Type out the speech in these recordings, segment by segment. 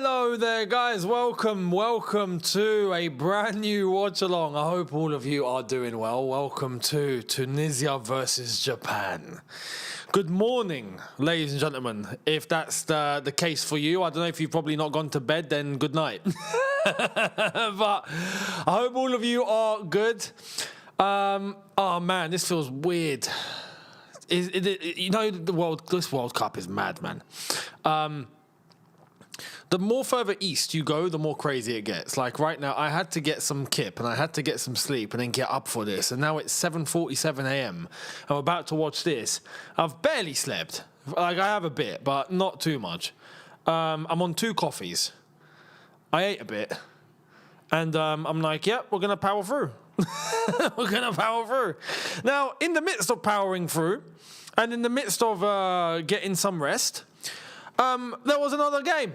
Hello there, guys. Welcome to a brand new watch-along. I hope all of you are doing well. Welcome to Tunisia versus Japan. Good morning, ladies and gentlemen. If that's the case for you, I don't know if you've probably not gone to bed, then good night. But I hope all of you are good. Oh man, this feels weird. This World Cup is mad, man. The more further east you go, the more crazy it gets. Like right now, I had to get some kip and I had to get some sleep and then get up for this. And now it's 7:47 a.m. I'm about to watch this. I've barely slept. Like I have a bit, but not too much. I'm on 2 coffees. I ate a bit. And I'm like, yep, we're going to power through. We're going to power through. Now, in the midst of powering through and in the midst of getting some rest, there was another game.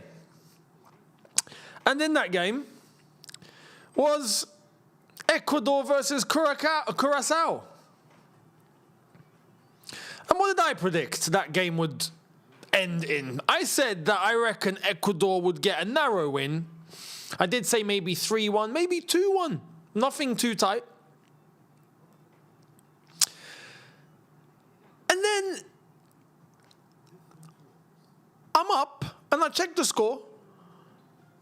And in that game was Ecuador versus Curacao. And what did I predict that game would end in? I said that I reckon Ecuador would get a narrow win. I did say maybe 3-1, maybe 2-1. Nothing too tight. And then I'm up and I checked the score.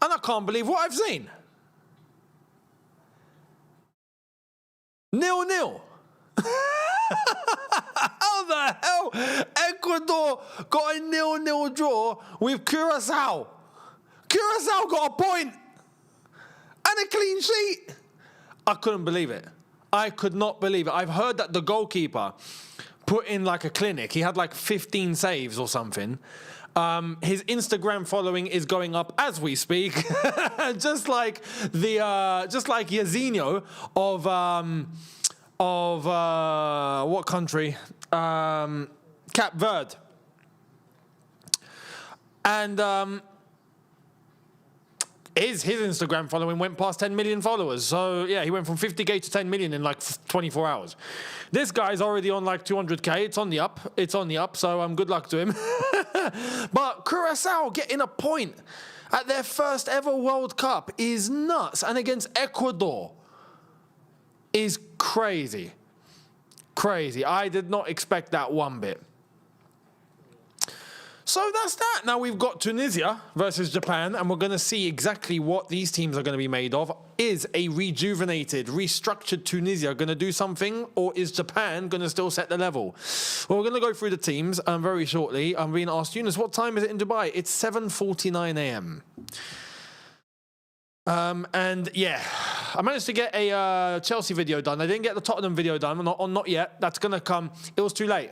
And I can't believe what I've seen. 0-0. How the hell? Ecuador got a 0-0 draw with Curacao. Curacao got a point and a clean sheet. I couldn't believe it. I could not believe it. I've heard that the goalkeeper put in like a clinic. He had like 15 saves or something. His Instagram following is going up as we speak, just like Yazinho of what country? Cape Verde, and his Instagram following went past 10 million followers. So yeah, he went from 50k to 10 million in like 24 hours. This guy's already on like 200k. It's on the up. So good luck to him. But Curacao getting a point at their first ever World Cup is nuts. And against Ecuador is crazy. Crazy. I did not expect that one bit. So that's that. Now we've got Tunisia versus Japan, and we're going to see exactly what these teams are going to be made of. Is a rejuvenated, restructured Tunisia going to do something, or is Japan going to still set the level? Well, we're going to go through the teams very shortly. I'm being asked, Younes, what time is it in Dubai? It's 7:49 a.m. And yeah, I managed to get a Chelsea video done. I didn't get the Tottenham video done, not yet. That's going to come. It was too late.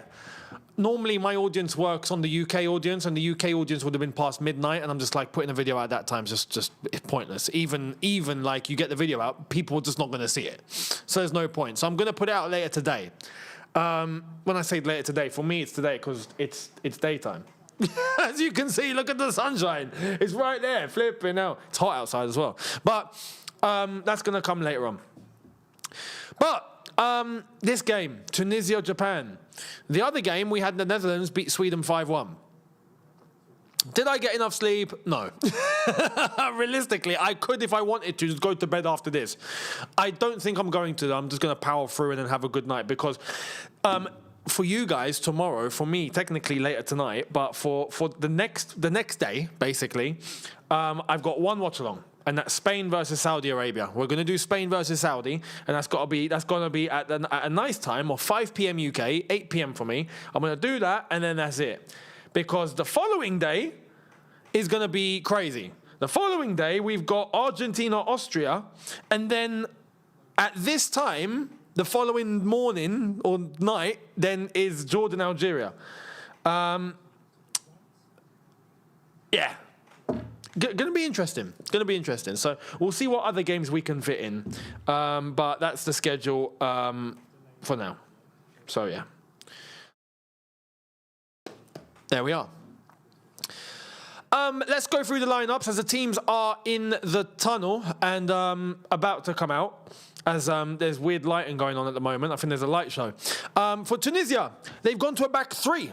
Normally, my audience works on the UK audience, and the UK audience would have been past midnight, and I'm just like putting a video out at that time, just it's pointless. Even like you get the video out, people are just not going to see it. So there's no point. So I'm going to put it out later today. When I say later today, for me it's today because it's daytime. As you can see, look at the sunshine. It's right there, flipping out. It's hot outside as well. But that's going to come later on. But this game, Tunisia-Japan. The other game, we had the Netherlands beat Sweden 5-1. Did I get enough sleep? No. Realistically, I could, if I wanted to, just go to bed after this. I don't think I'm going to. I'm just going to power through and then have a good night because for you guys tomorrow, for me technically later tonight, but for the next day, basically, I've got one watch along. And that's Spain versus Saudi Arabia. We're going to do Spain versus Saudi, and that's going to be at a nice time of 5 p.m. UK, 8 p.m. for me. I'm going to do that, and then that's it. Because the following day is going to be crazy. The following day, we've got Argentina, Austria, and then at this time, the following morning or night, then is Jordan, Algeria. Yeah. Going to be interesting. So we'll see what other games we can fit in. But that's the schedule for now. So yeah. There we are. Let's go through the lineups as the teams are in the tunnel and about to come out. As there's weird lighting going on at the moment. I think there's a light show. For Tunisia, they've gone to a back 3.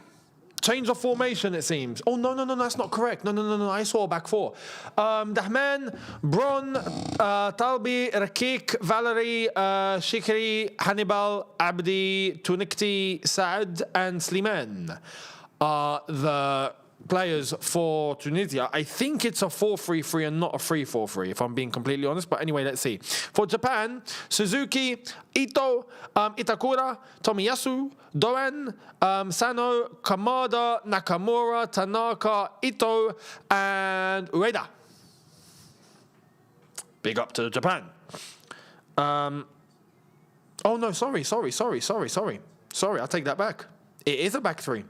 Change of formation, it seems. Oh, no, that's not correct. No, I saw a back four. Dahman, Bron, Talbi, Rakik, Valerie, Shikri, Hannibal, Abdi, Tunikti, Saad, and Slimane are the players for Tunisia. I think it's a 4-3-3 and not a 3-4-3, if I'm being completely honest. But anyway, let's see. For Japan, Suzuki, Ito, Itakura, Tomiyasu, Doen, Sano, Kamada, Nakamura, Tanaka, Ito, and Ueda. Big up to Japan. Oh no, sorry. I take that back. It is a back three.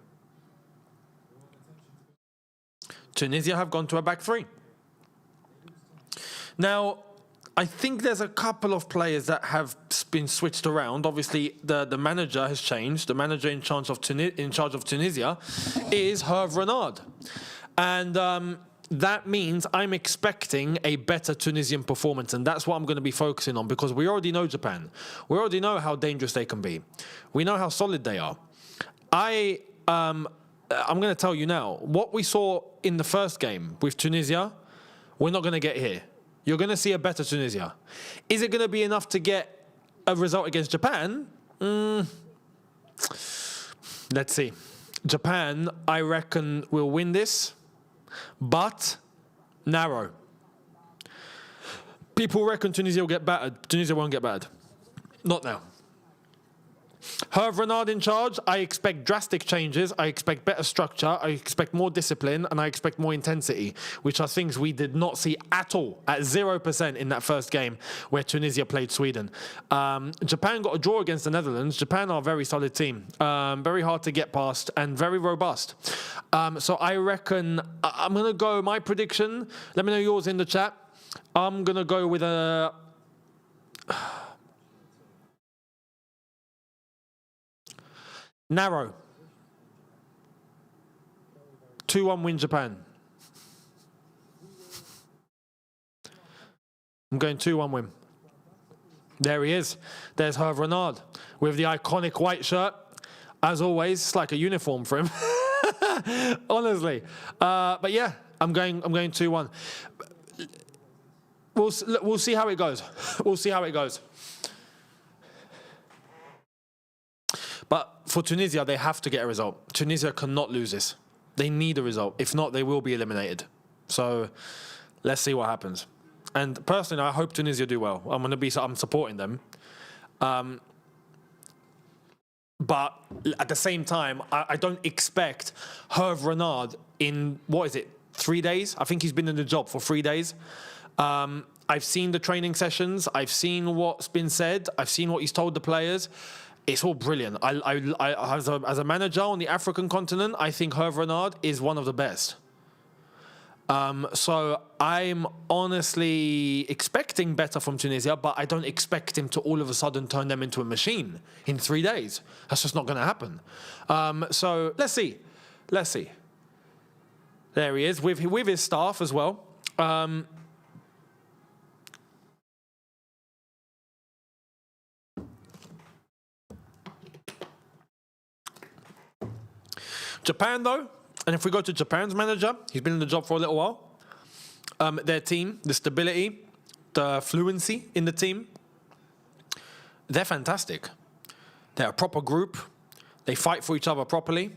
Tunisia have gone to a back three. Now, I think there's a couple of players that have been switched around. Obviously, the manager has changed. The manager in charge of Tunisia is Hervé Renard. And that means I'm expecting a better Tunisian performance. And that's what I'm going to be focusing on, because we already know Japan. We already know how dangerous they can be. We know how solid they are. I'm going to tell you now, what we saw in the first game with Tunisia, we're not going to get here. You're going to see a better Tunisia. Is it going to be enough to get a result against Japan? Let's see. Japan, I reckon, will win this, but narrow. People reckon Tunisia will get battered. Tunisia won't get battered. Not now. Hervé Renard in charge, I expect drastic changes, I expect better structure, I expect more discipline, and I expect more intensity, which are things we did not see at all, at 0% in that first game where Tunisia played Sweden. Japan got a draw against the Netherlands. Japan are a very solid team, very hard to get past, and very robust. So I reckon, I'm going to go, my prediction, let me know yours in the chat. I'm going to go with a... narrow. 2-1 win Japan. I'm going 2-1 win. There he is. There's Hervé Renard with the iconic white shirt. As always, it's like a uniform for him. Honestly. But yeah, I'm going 2-1. We'll see how it goes. We'll see how it goes. But for Tunisia, they have to get a result. Tunisia cannot lose this. They need a result. If not, they will be eliminated. So let's see what happens. And personally, I hope Tunisia do well. I'm supporting them. But at the same time, I don't expect Hervé Renard in, 3 days? I think he's been in the job for 3 days. I've seen the training sessions. I've seen what's been said. I've seen what he's told the players. It's all brilliant. As a manager on the African continent, I think Hervé Renard is one of the best. So I'm honestly expecting better from Tunisia, but I don't expect him to all of a sudden turn them into a machine in 3 days. That's just not going to happen. So let's see. Let's see. There he is with his staff as well. Japan, though, and if we go to Japan's manager, he's been in the job for a little while. Their team, the stability, the fluency in the team, they're fantastic. They're a proper group. They fight for each other properly.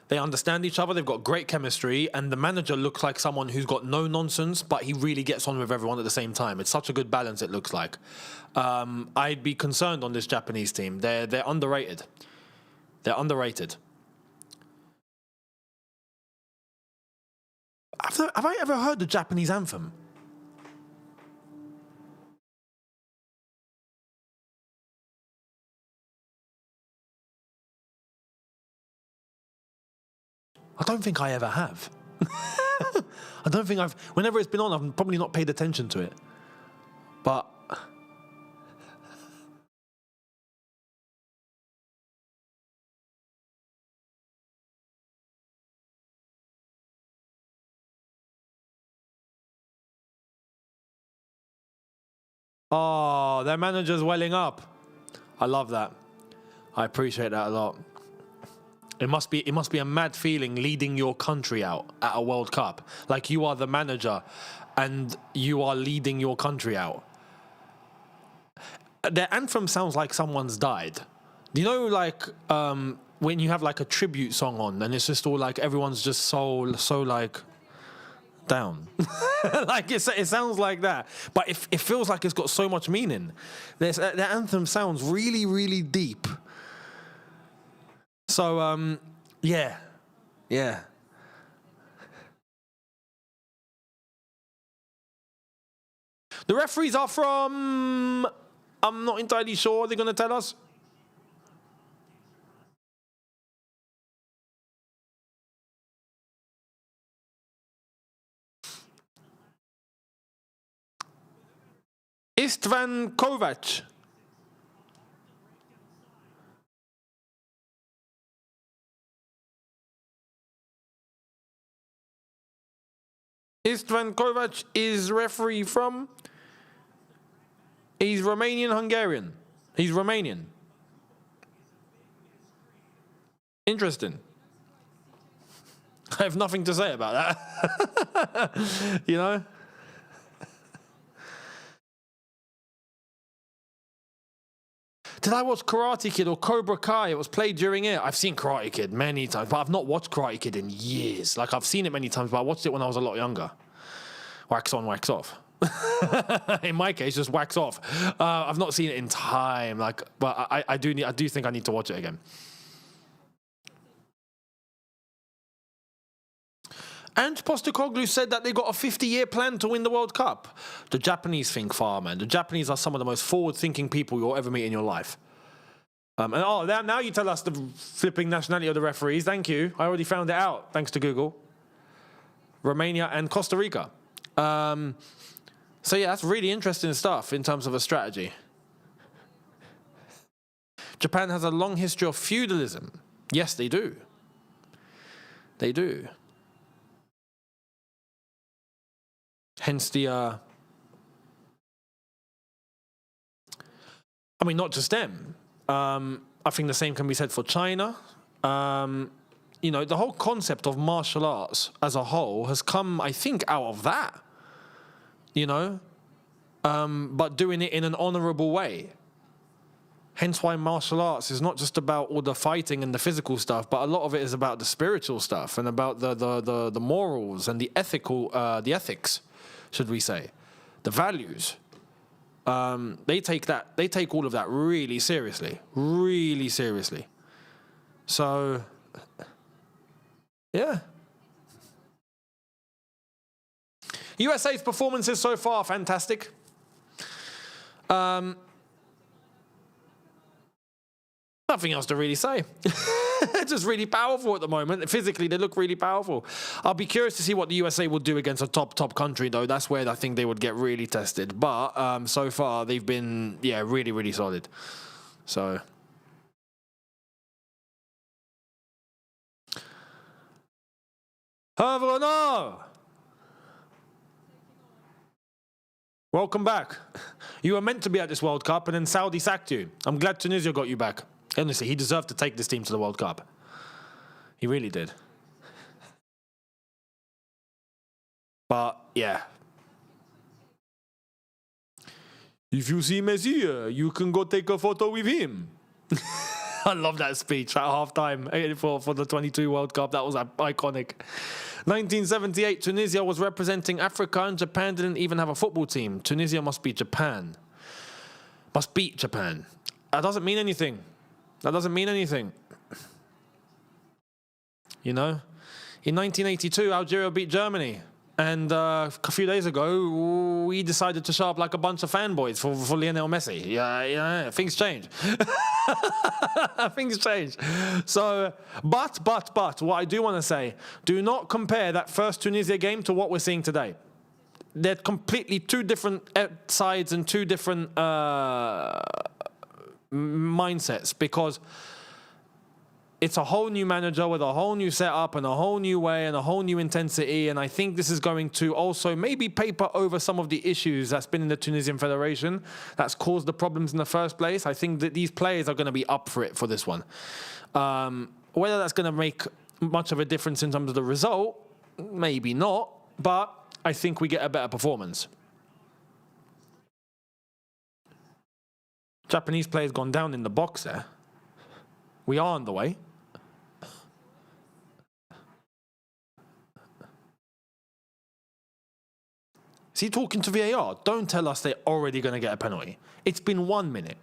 They understand each other. They've got great chemistry. And the manager looks like someone who's got no nonsense, but he really gets on with everyone at the same time. It's such a good balance, it looks like. I'd be concerned on this Japanese team. They're underrated. They're underrated. Have I ever heard the Japanese anthem? I don't think I ever have. I don't think whenever it's been on, I've probably not paid attention to it. But... oh, their manager's welling up. I love that. I appreciate that a lot. It must be a mad feeling leading your country out at a World Cup. Like you are the manager and you are leading your country out. Their anthem sounds like someone's died. Do you know, like, when you have like a tribute song on and it's just all like everyone's just so like down. Like it sounds like that. But it feels like it's got so much meaning. The anthem sounds really, really deep. So, yeah. The referees are from... I'm not entirely sure. They're going to tell us. Istvan Kovac. Istvan Kovac is referee from... He's Romanian-Hungarian. He's Romanian. Interesting. I have nothing to say about that. You know? Did I watch Karate Kid or Cobra Kai? It was played during it. I've seen Karate Kid many times, but I've not watched Karate Kid in years. Like, I've seen it many times, but I watched it when I was a lot younger. Wax on, wax off. In my case, just wax off. I've not seen it in time, like, but I do think I need to watch it again. And Postecoglou said that they got a 50-year plan to win the World Cup. The Japanese think far, man. The Japanese are some of the most forward-thinking people you'll ever meet in your life. Now you tell us the flipping nationality of the referees. Thank you. I already found it out, thanks to Google. Romania and Costa Rica. So yeah, that's really interesting stuff in terms of a strategy. Japan has a long history of feudalism. Yes, they do. They do. Hence the... I mean, not just them. I think the same can be said for China. You know, the whole concept of martial arts as a whole has come, I think, out of that. You know, but doing it in an honorable way. Hence why martial arts is not just about all the fighting and the physical stuff, but a lot of it is about the spiritual stuff and about the morals and the ethics, should we say, the values. They take all of that really seriously. So, yeah. USA's performances so far, fantastic. Nothing else to really say. They're just really powerful at the moment. Physically, they look really powerful. I'll be curious to see what the USA will do against a top country, though. That's where I think they would get really tested. But so far, they've been, really, really solid. So... Renaud! Welcome back. You were meant to be at this World Cup and then Saudi sacked you. I'm glad Tunisia got you back. Honestly, he deserved to take this team to the World Cup. He really did. But, yeah. If you see Messi, you can go take a photo with him. I love that speech at halftime for the 22 World Cup. That was iconic. 1978, Tunisia was representing Africa and Japan didn't even have a football team. Tunisia must beat Japan. Must beat Japan. That doesn't mean anything. That doesn't mean anything. You know? In 1982, Algeria beat Germany. And a few days ago, we decided to show up like a bunch of fanboys for Lionel Messi. Yeah, things change. Things change. So, but, what I do want to say, do not compare that first Tunisia game to what we're seeing today. They're completely two different sides and two different mindsets, because it's a whole new manager with a whole new setup and a whole new way and a whole new intensity. And I think this is going to also maybe paper over some of the issues that's been in the Tunisian Federation that's caused the problems in the first place. I think that these players are going to be up for it for this one. Whether that's going to make much of a difference in terms of the result, maybe not, but I think we get a better performance. Japanese player's gone down in the box there. We are on the way. Is he talking to VAR? Don't tell us they're already going to get a penalty. It's been 1 minute.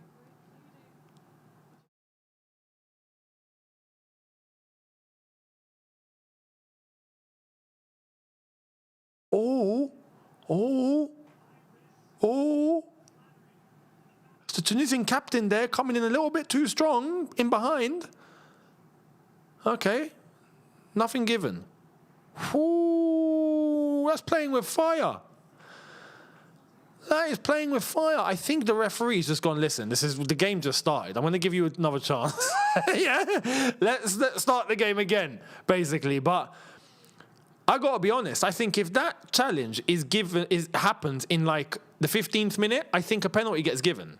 It's the Tunisian captain there coming in a little bit too strong in behind. Okay. Nothing given. Ooh, that's playing with fire. That is playing with fire. I think the referee's just gone, listen, the game just started. I'm going to give you another chance. Yeah, let's start the game again, basically. But I got to be honest. I think if that challenge happens in like the 15th minute, I think a penalty gets given.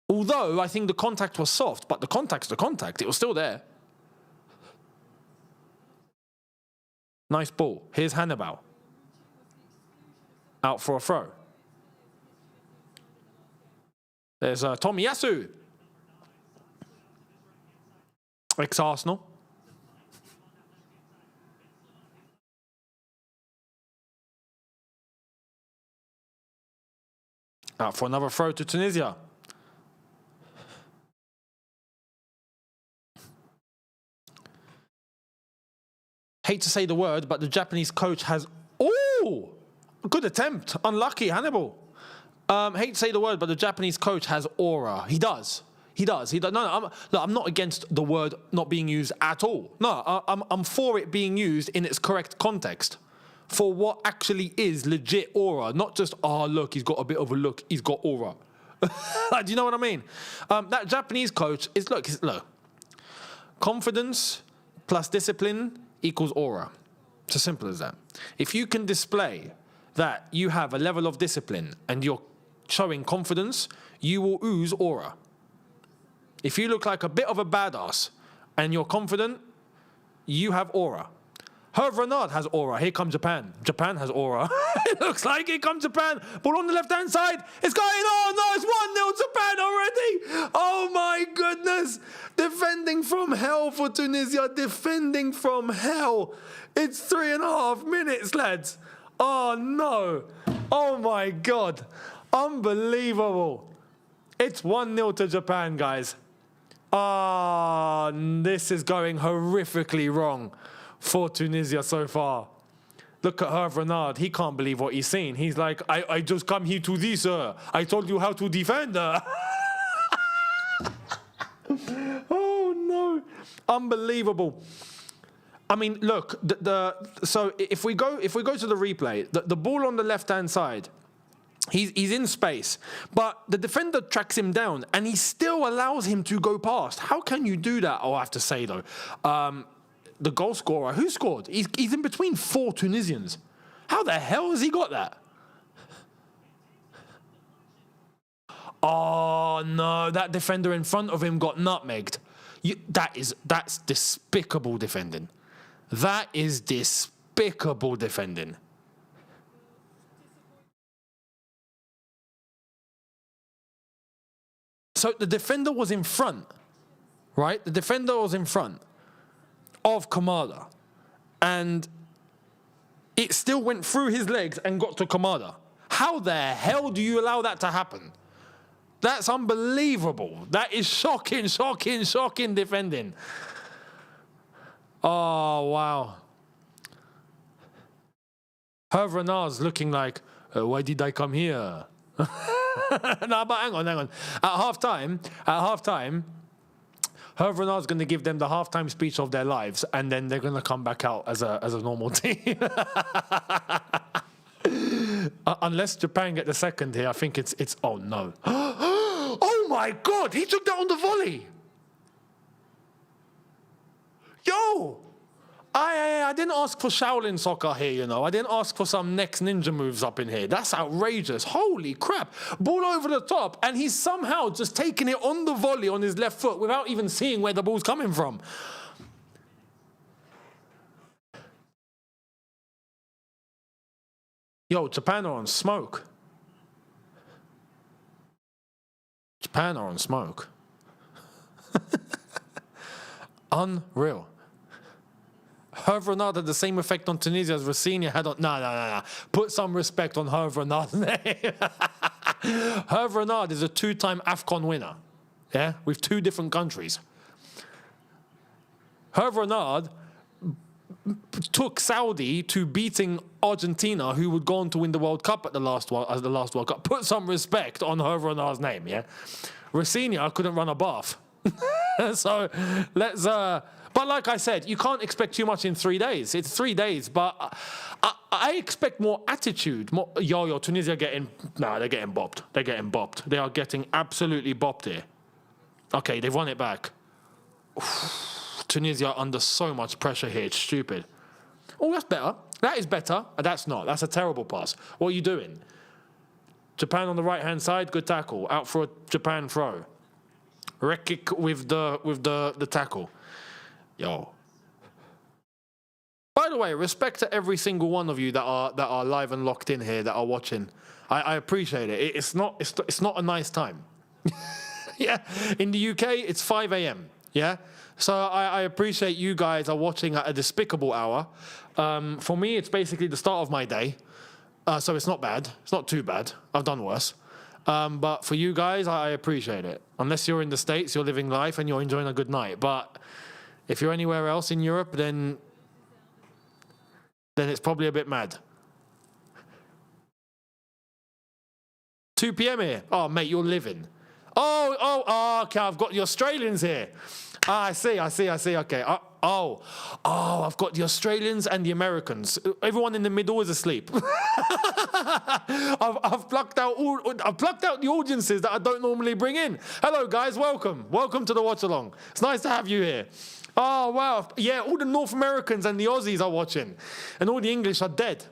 Although I think the contact was soft, but the contact's the contact. It was still there. Nice ball. Here's Hannibal. Out for a throw. There's Tomiyasu. Ex-Arsenal. Out for another throw to Tunisia. Hate to say the word, but the Japanese coach has... Oh! Good attempt. Unlucky, Hannibal. Hate to say the word, but the Japanese coach has aura. He does. No, I'm not against the word not being used at all. No, I'm for it being used in its correct context. For what actually is legit aura. Not just, look, he's got a bit of a look. He's got aura. Do you know what I mean? That Japanese coach is, look. Confidence plus discipline equals aura. It's as simple as that. If you can display that you have a level of discipline and you're showing confidence, you will ooze aura. If you look like a bit of a badass and you're confident, you have aura. Hervé Renard has aura. Here comes Japan. Japan has aura. It looks like here comes Japan. Ball on the left-hand side. It's going on. No, it's 1-0 Japan already. Oh, my goodness. Defending from hell for Tunisia. Defending from hell. It's 3.5 minutes, lads. Oh, no. Oh, my God. Unbelievable. It's 1-0 to Japan, guys. This is going horrifically wrong for Tunisia so far. Look at Hervé Renard. He can't believe what he's seen. He's like, I just come here to this, sir. I told you how to defend. Oh, no. Unbelievable. I mean, look, so if we go to the replay, the ball on the left-hand side, he's in space, but the defender tracks him down, and he still allows him to go past. How can you do that? Oh, I have to say, though, the goal scorer, who scored? He's in between 4 Tunisians. How the hell has he got that? Oh, no, that defender in front of him got nutmegged. That's despicable defending. That is despicable defending. So the defender was in front, right? The defender was in front of Kamada. And it still went through his legs and got to Kamada. How the hell do you allow that to happen? That's unbelievable. That is shocking defending. Oh, wow. Hervé Renard's looking like, why did I come here? No, but hang on. At half-time, Hervé Renard's going to give them the half-time speech of their lives, and then they're going to come back out as a normal team. Unless Japan get the second here, I think it's oh no. Oh my God, he took that on the volley. Yo, I didn't ask for Shaolin soccer here, you know. I didn't ask for some next ninja moves up in here. That's outrageous. Holy crap. Ball over the top, and he's somehow just taking it on the volley on his left foot without even seeing where the ball's coming from. Yo, Japan are on smoke. Japan are on smoke. Unreal. Hervé Renard had the same effect on Tunisia as Rossini had on... No. Put some respect on Hervé Renard's name. Hervé Renard is a 2-time AFCON winner. Yeah? With 2 different countries. Hervé Renard took Saudi to beating Argentina, who would go on to win the World Cup at the last World Cup. Put some respect on Hervé Renard's name, yeah? Rossini couldn't run a bath. So let's... But like I said, you can't expect too much in 3 days. It's 3 days, but I expect more attitude. Tunisia getting... No, they're getting bopped. They're getting bopped. They are getting absolutely bopped here. Okay, they've won it back. Tunisia are under so much pressure here. It's stupid. Oh, that's better. That is better. That's not. That's a terrible pass. What are you doing? Japan on the right-hand side. Good tackle. Out for a Japan throw. Rekik with the tackle. Yo. By the way, respect to every single one of you that are live and locked in here, that are watching. I appreciate it. It's not a nice time. Yeah. In the UK, it's 5 a.m. Yeah. So I appreciate you guys are watching at a despicable hour. For me, it's basically the start of my day. So it's not bad. It's not too bad. I've done worse. But for you guys, I appreciate it. Unless you're in the States, you're living life and you're enjoying a good night. But if you're anywhere else in Europe, then it's probably a bit mad. 2 p.m. here. Oh, mate, you're living. Oh, okay, I've got the Australians here. I see, okay. I've got the Australians and the Americans. Everyone in the middle is asleep. I've plucked out the audiences that I don't normally bring in. Hello, guys, welcome to the Watchalong. It's nice to have you here. Oh, wow. Yeah, all the North Americans and the Aussies are watching. And all the English are dead.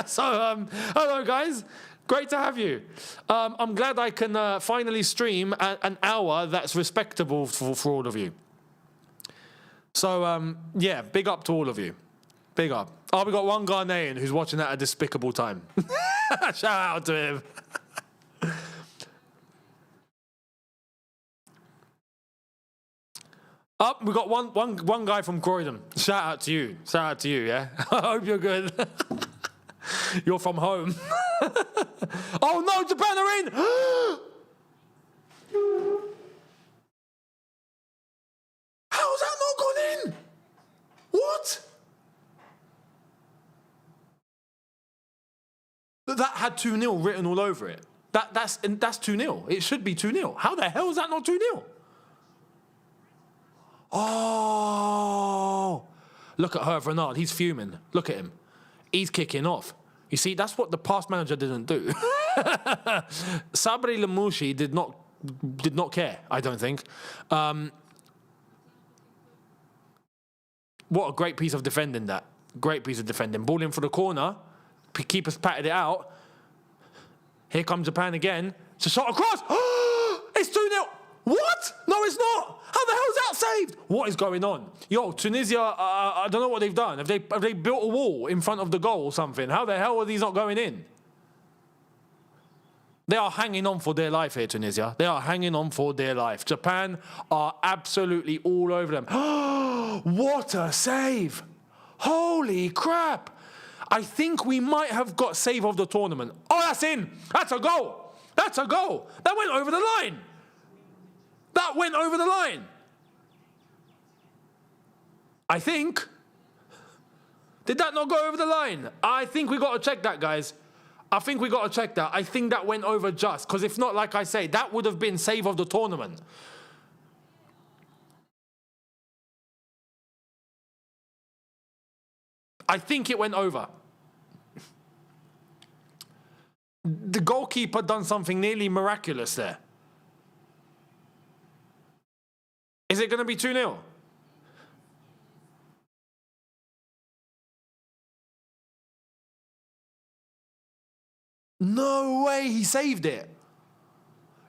So, hello, guys. Great to have you. I'm glad I can finally stream an hour that's respectable for all of you. So, yeah, big up to all of you. Big up. Oh, we got one Ghanaian who's watching at a despicable time. Shout out to him. We got one guy from Croydon. Shout out to you, yeah? I hope you're good. You're from home. Oh no, Japan are in! How's that not gone in? What? That had 2-0 written all over it. That's 2-0. It should be 2-0. How the hell is that not 2-0? Oh, look at Hervé Renard. He's fuming. Look at him. He's kicking off. You see, that's what the past manager didn't do. Sabri Lamouchi did not care, I don't think. What a great piece of defending that. Great piece of defending. Ball in for the corner. Keepers patted it out. Here comes Japan again. It's a shot across. It's 2-0. What? No, it's not. How the hell is that saved? What is going on? Yo, Tunisia, I don't know what they've done. Have they built a wall in front of the goal or something? How the hell are these not going in? They are hanging on for their life here, Tunisia. They are hanging on for their life. Japan are absolutely all over them. What a save. Holy crap. I think we might have got save of the tournament. Oh, that's in. That's a goal. That's a goal. That went over the line. That went over the line. I think. Did that not go over the line? I think we got to check that, guys. I think we got to check that. I think that went over just. Because if not, like I say, that would have been save of the tournament. I think it went over. The goalkeeper done something nearly miraculous there. Is it going to be 2-0? No way, he saved it.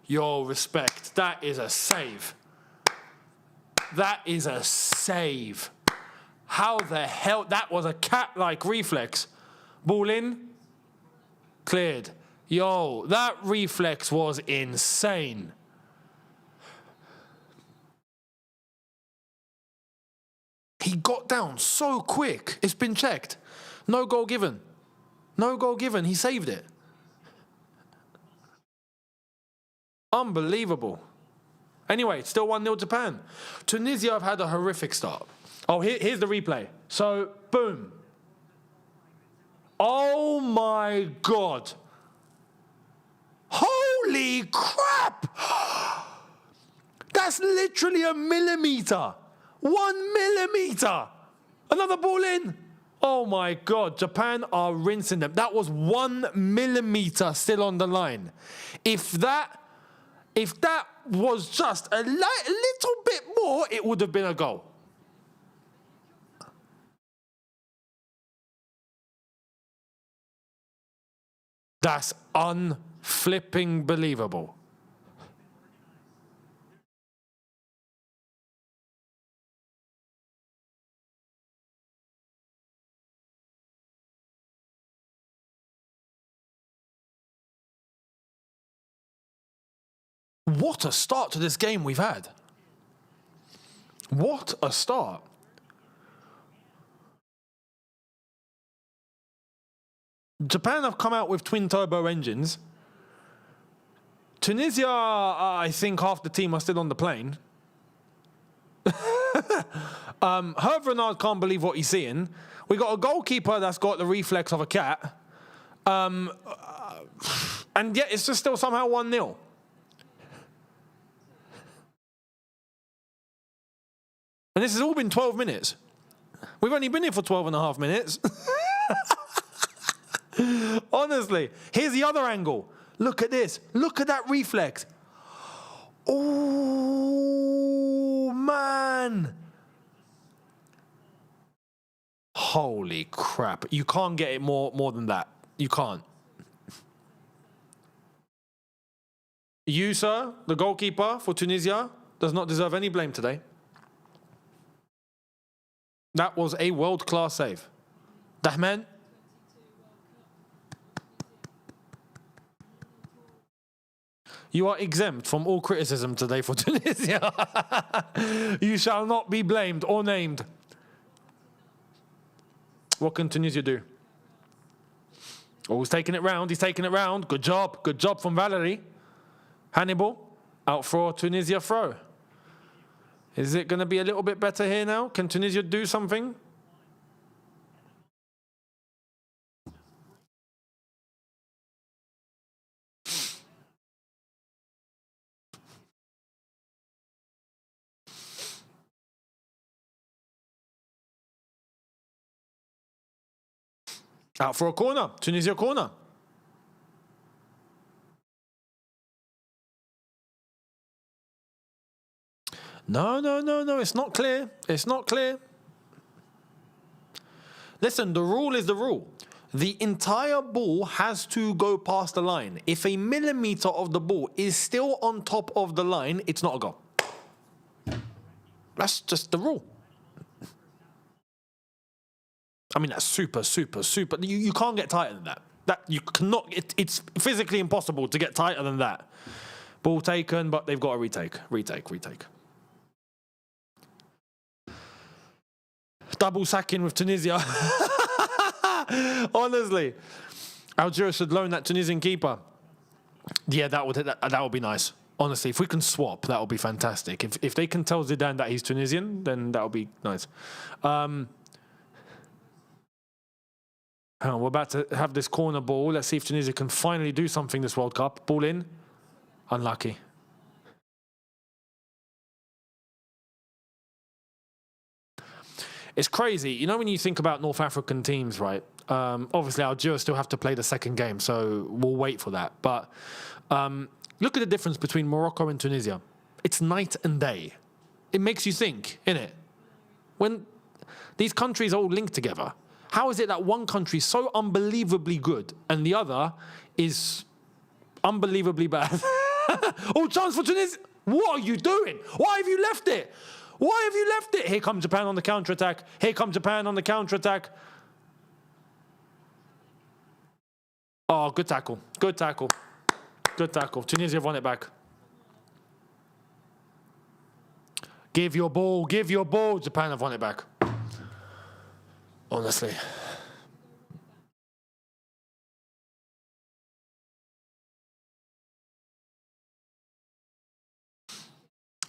Yo, respect. That is a save. That is a save. How the hell? That was a cat-like reflex. Ball in. Cleared. Yo, that reflex was insane. He got down so quick. It's been checked. No goal given. No goal given. He saved it. Unbelievable. Anyway, it's still 1-0 Japan. Tunisia have had a horrific start. Oh, here's the replay. So, boom. Oh my God. Holy crap. That's literally a millimeter. 1 millimeter. Another ball in. Oh my God. Japan are rinsing them. That was 1 millimeter still on the line. If that was just a little bit more, it would have been a goal. That's unflipping believable. What a start to this game we've had. What a start. Japan have come out with twin turbo engines. Tunisia, I think half the team are still on the plane. Hervé Renard can't believe what he's seeing. We got a goalkeeper that's got the reflex of a cat. And yet it's just still somehow 1-0. And this has all been 12 minutes. We've only been here for 12 and a half minutes. Honestly. Here's the other angle. Look at this. Look at that reflex. Oh, man. Holy crap. You can't get it more than that. You can't. You, sir, the goalkeeper for Tunisia, does not deserve any blame today. That was a world-class save. Dahman. You are exempt from all criticism today for Tunisia. You shall not be blamed or named. What can Tunisia do? Oh, he's taking it round. He's taking it round. Good job. Good job from Valerie. Hannibal out for Tunisia throw. Is it going to be a little bit better here now? Can Tunisia do something? Out for a corner. Tunisia corner. No. It's not clear. It's not clear. Listen, the rule is the rule. The entire ball has to go past the line. If a millimeter of the ball is still on top of the line, it's not a goal. That's just the rule. I mean, that's super. You can't get tighter than that. You cannot. It's physically impossible to get tighter than that. Ball taken, but they've got to retake. Double sacking with Tunisia. Honestly. Algeria should loan that Tunisian keeper. Yeah, that would be nice. Honestly, if we can swap, that would be fantastic. If they can tell Zidane that he's Tunisian, then that would be nice. We're about to have this corner ball. Let's see if Tunisia can finally do something this World Cup. Ball in. Unlucky. It's crazy. You know when you think about North African teams, right? Obviously, Algeria still have to play the second game, so we'll wait for that. But look at the difference between Morocco and Tunisia. It's night and day. It makes you think, innit? When these countries are all linked together, how is it that one country is so unbelievably good and the other is unbelievably bad. Oh, chance for Tunisia. What are you doing? Why have you left it? Why have you left it? Here comes Japan on the counter-attack. Here comes Japan on the counter-attack. Oh, good tackle. Good tackle. Good tackle. Tunisia have won it back. Give your ball. Give your ball. Japan have won it back. Honestly.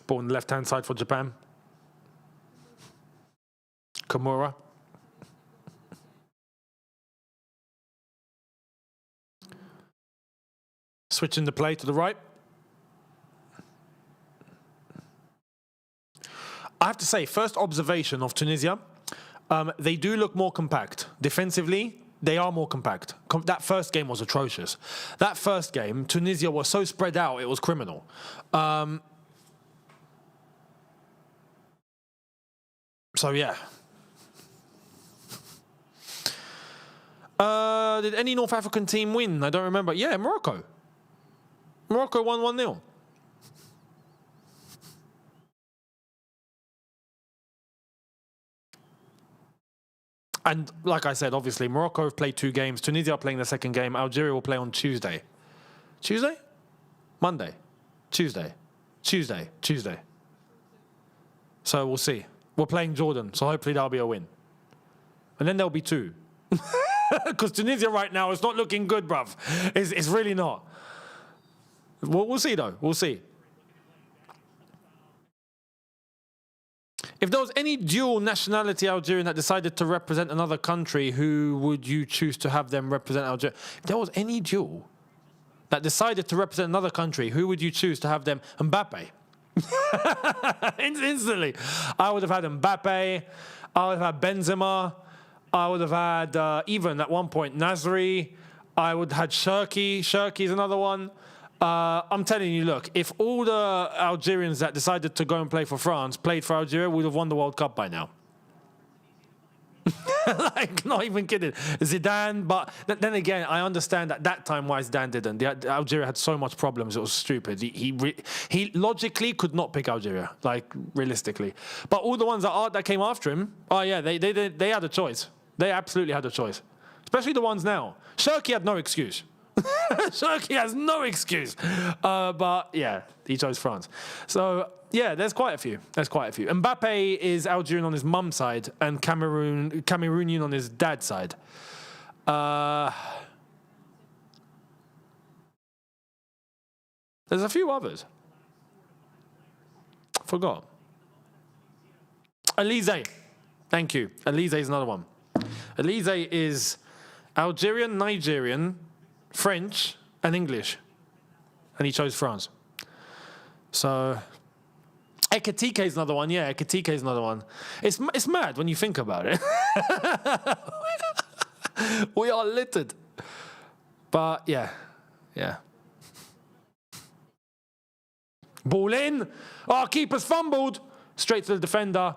Ball on the left-hand side for Japan. Kimura. Switching the play to the right. I have to say, first observation of Tunisia, they do look more compact. Defensively, they are more compact. That first game was atrocious. That first game, Tunisia was so spread out, it was criminal. So, yeah. Did any North African team win? I don't remember. Yeah, Morocco. Morocco won 1-0. And like I said, obviously, Morocco have played 2 games. Tunisia are playing the second game. Algeria will play on Tuesday. Tuesday? Monday? Tuesday? Tuesday? Tuesday. So we'll see. We're playing Jordan, so hopefully that'll be a win. And then there'll be 2. Because Tunisia right now is not looking good, bruv. It's really not. We'll see, though. We'll see. If there was any dual nationality Algerian that decided to represent another country, who would you choose to have them represent Algeria? If there was any dual that decided to represent another country, who would you choose to have them? Mbappe. Instantly. I would have had Mbappe. I would have had Benzema. I would have had, even at one point, Nasri. I would have had Cherki. Cherki's another one. I'm telling you, look, if all the Algerians that decided to go and play for France played for Algeria, we would have won the World Cup by now. Like, not even kidding. Zidane, but then again, I understand at that time why Zidane didn't. Algeria had so much problems, it was stupid. He logically could not pick Algeria, like, realistically. But all the ones that came after him, oh yeah, they had a choice. They absolutely had a choice. Especially the ones now. Cherki had no excuse. Cherki has no excuse. But yeah, he chose France. So yeah, there's quite a few. Mbappe is Algerian on his mum's side and Cameroonian on his dad's side. There's a few others. Forgot. Elise. Thank you. Elise is another one. Elise is Algerian, Nigerian, French, and English. And he chose France. So, Ekatike is another one. Yeah, Ekatike is another one. It's mad when you think about it. We are littered. But, yeah. Ball in. Oh, keeper's fumbled. Straight to the defender.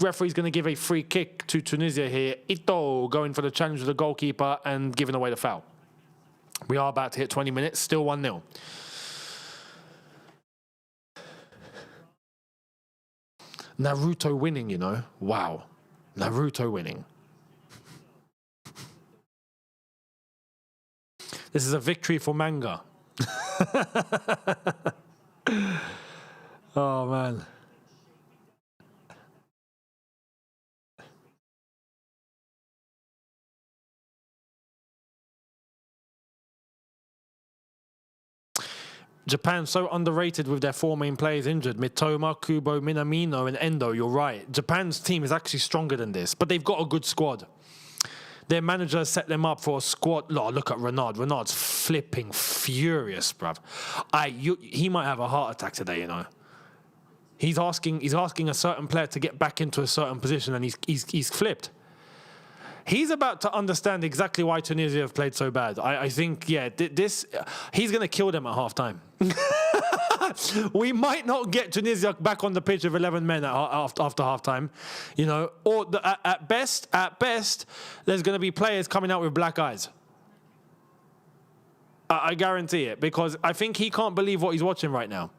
Referee's going to give a free kick to Tunisia here. Ito going for the challenge of the goalkeeper and giving away the foul. We are about to hit 20 minutes, still 1-0. Naruto winning, you know. Wow. Naruto winning. This is a victory for manga. Oh, man. Japan so underrated with their 4 main players injured. Mitoma, Kubo, Minamino, and Endo. You're right. Japan's team is actually stronger than this, but they've got a good squad. Their manager set them up for a squad. Oh, look at Renard. Renard's flipping furious, bruv. He might have a heart attack today, you know. He's asking a certain player to get back into a certain position, and he's flipped. He's about to understand exactly why Tunisia have played so bad. I think, yeah, he's going to kill them at half-time. We might not get Tunisia back on the pitch with 11 men after half-time, you know. Or at best, there's going to be players coming out with black eyes. I guarantee it, because I think he can't believe what he's watching right now.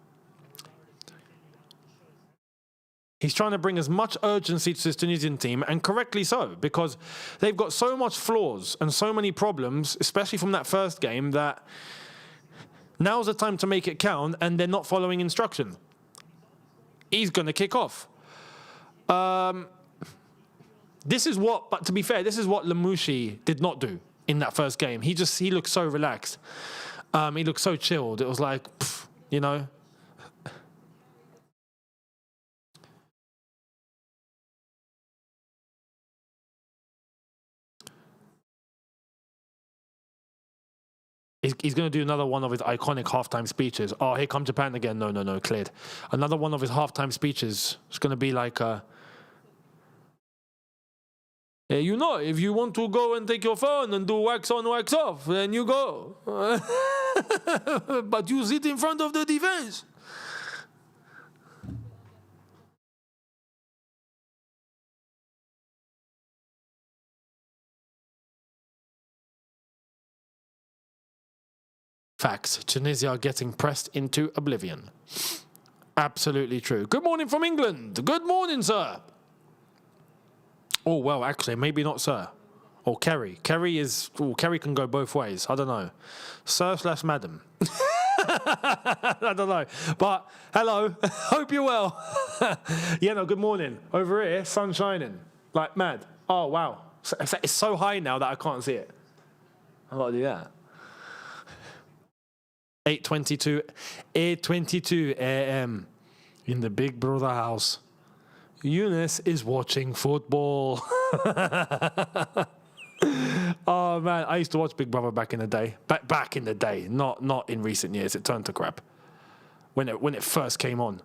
He's trying to bring as much urgency to this Tunisian team, and correctly so, because they've got so much flaws and so many problems, especially from that first game, that now's the time to make it count, and they're not following instruction. He's going to kick off. This is what, but to be fair, this is what Lamouchi did not do in that first game. He looked so relaxed. He looked so chilled. It was like, you know. He's going to do another one of his iconic halftime speeches. Oh, here come Japan again. No, cleared. Another one of his halftime speeches. It's going to be like, you know, if you want to go and take your phone and do wax on, wax off, then you go. But you sit in front of the defense. Facts. Tunisia are getting pressed into oblivion. Absolutely true. Good morning from England. Good morning, sir. Oh, well, actually, maybe not sir. Or Kerry. Kerry can go both ways. I don't know. Sir/madam. I don't know. But, hello. Hope you're well. Yeah, no, good morning. Over here, sun shining. Like mad. Oh, wow. It's so high now that I can't see it. I've got to do that. 8:22 a.m. in the Big Brother house. Younes is watching football. Oh man, I used to watch Big Brother back in the day. Back in the day, not in recent years. It turned to crap when it first came on.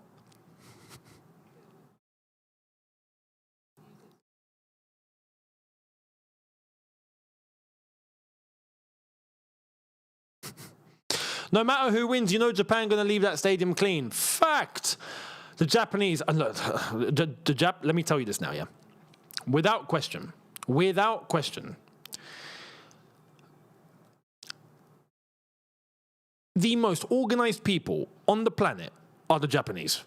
No matter who wins, you know Japan going to leave that stadium clean. Fact. The Japanese, look, let me tell you this now, yeah. Without question, the most organized people on the planet are the Japanese.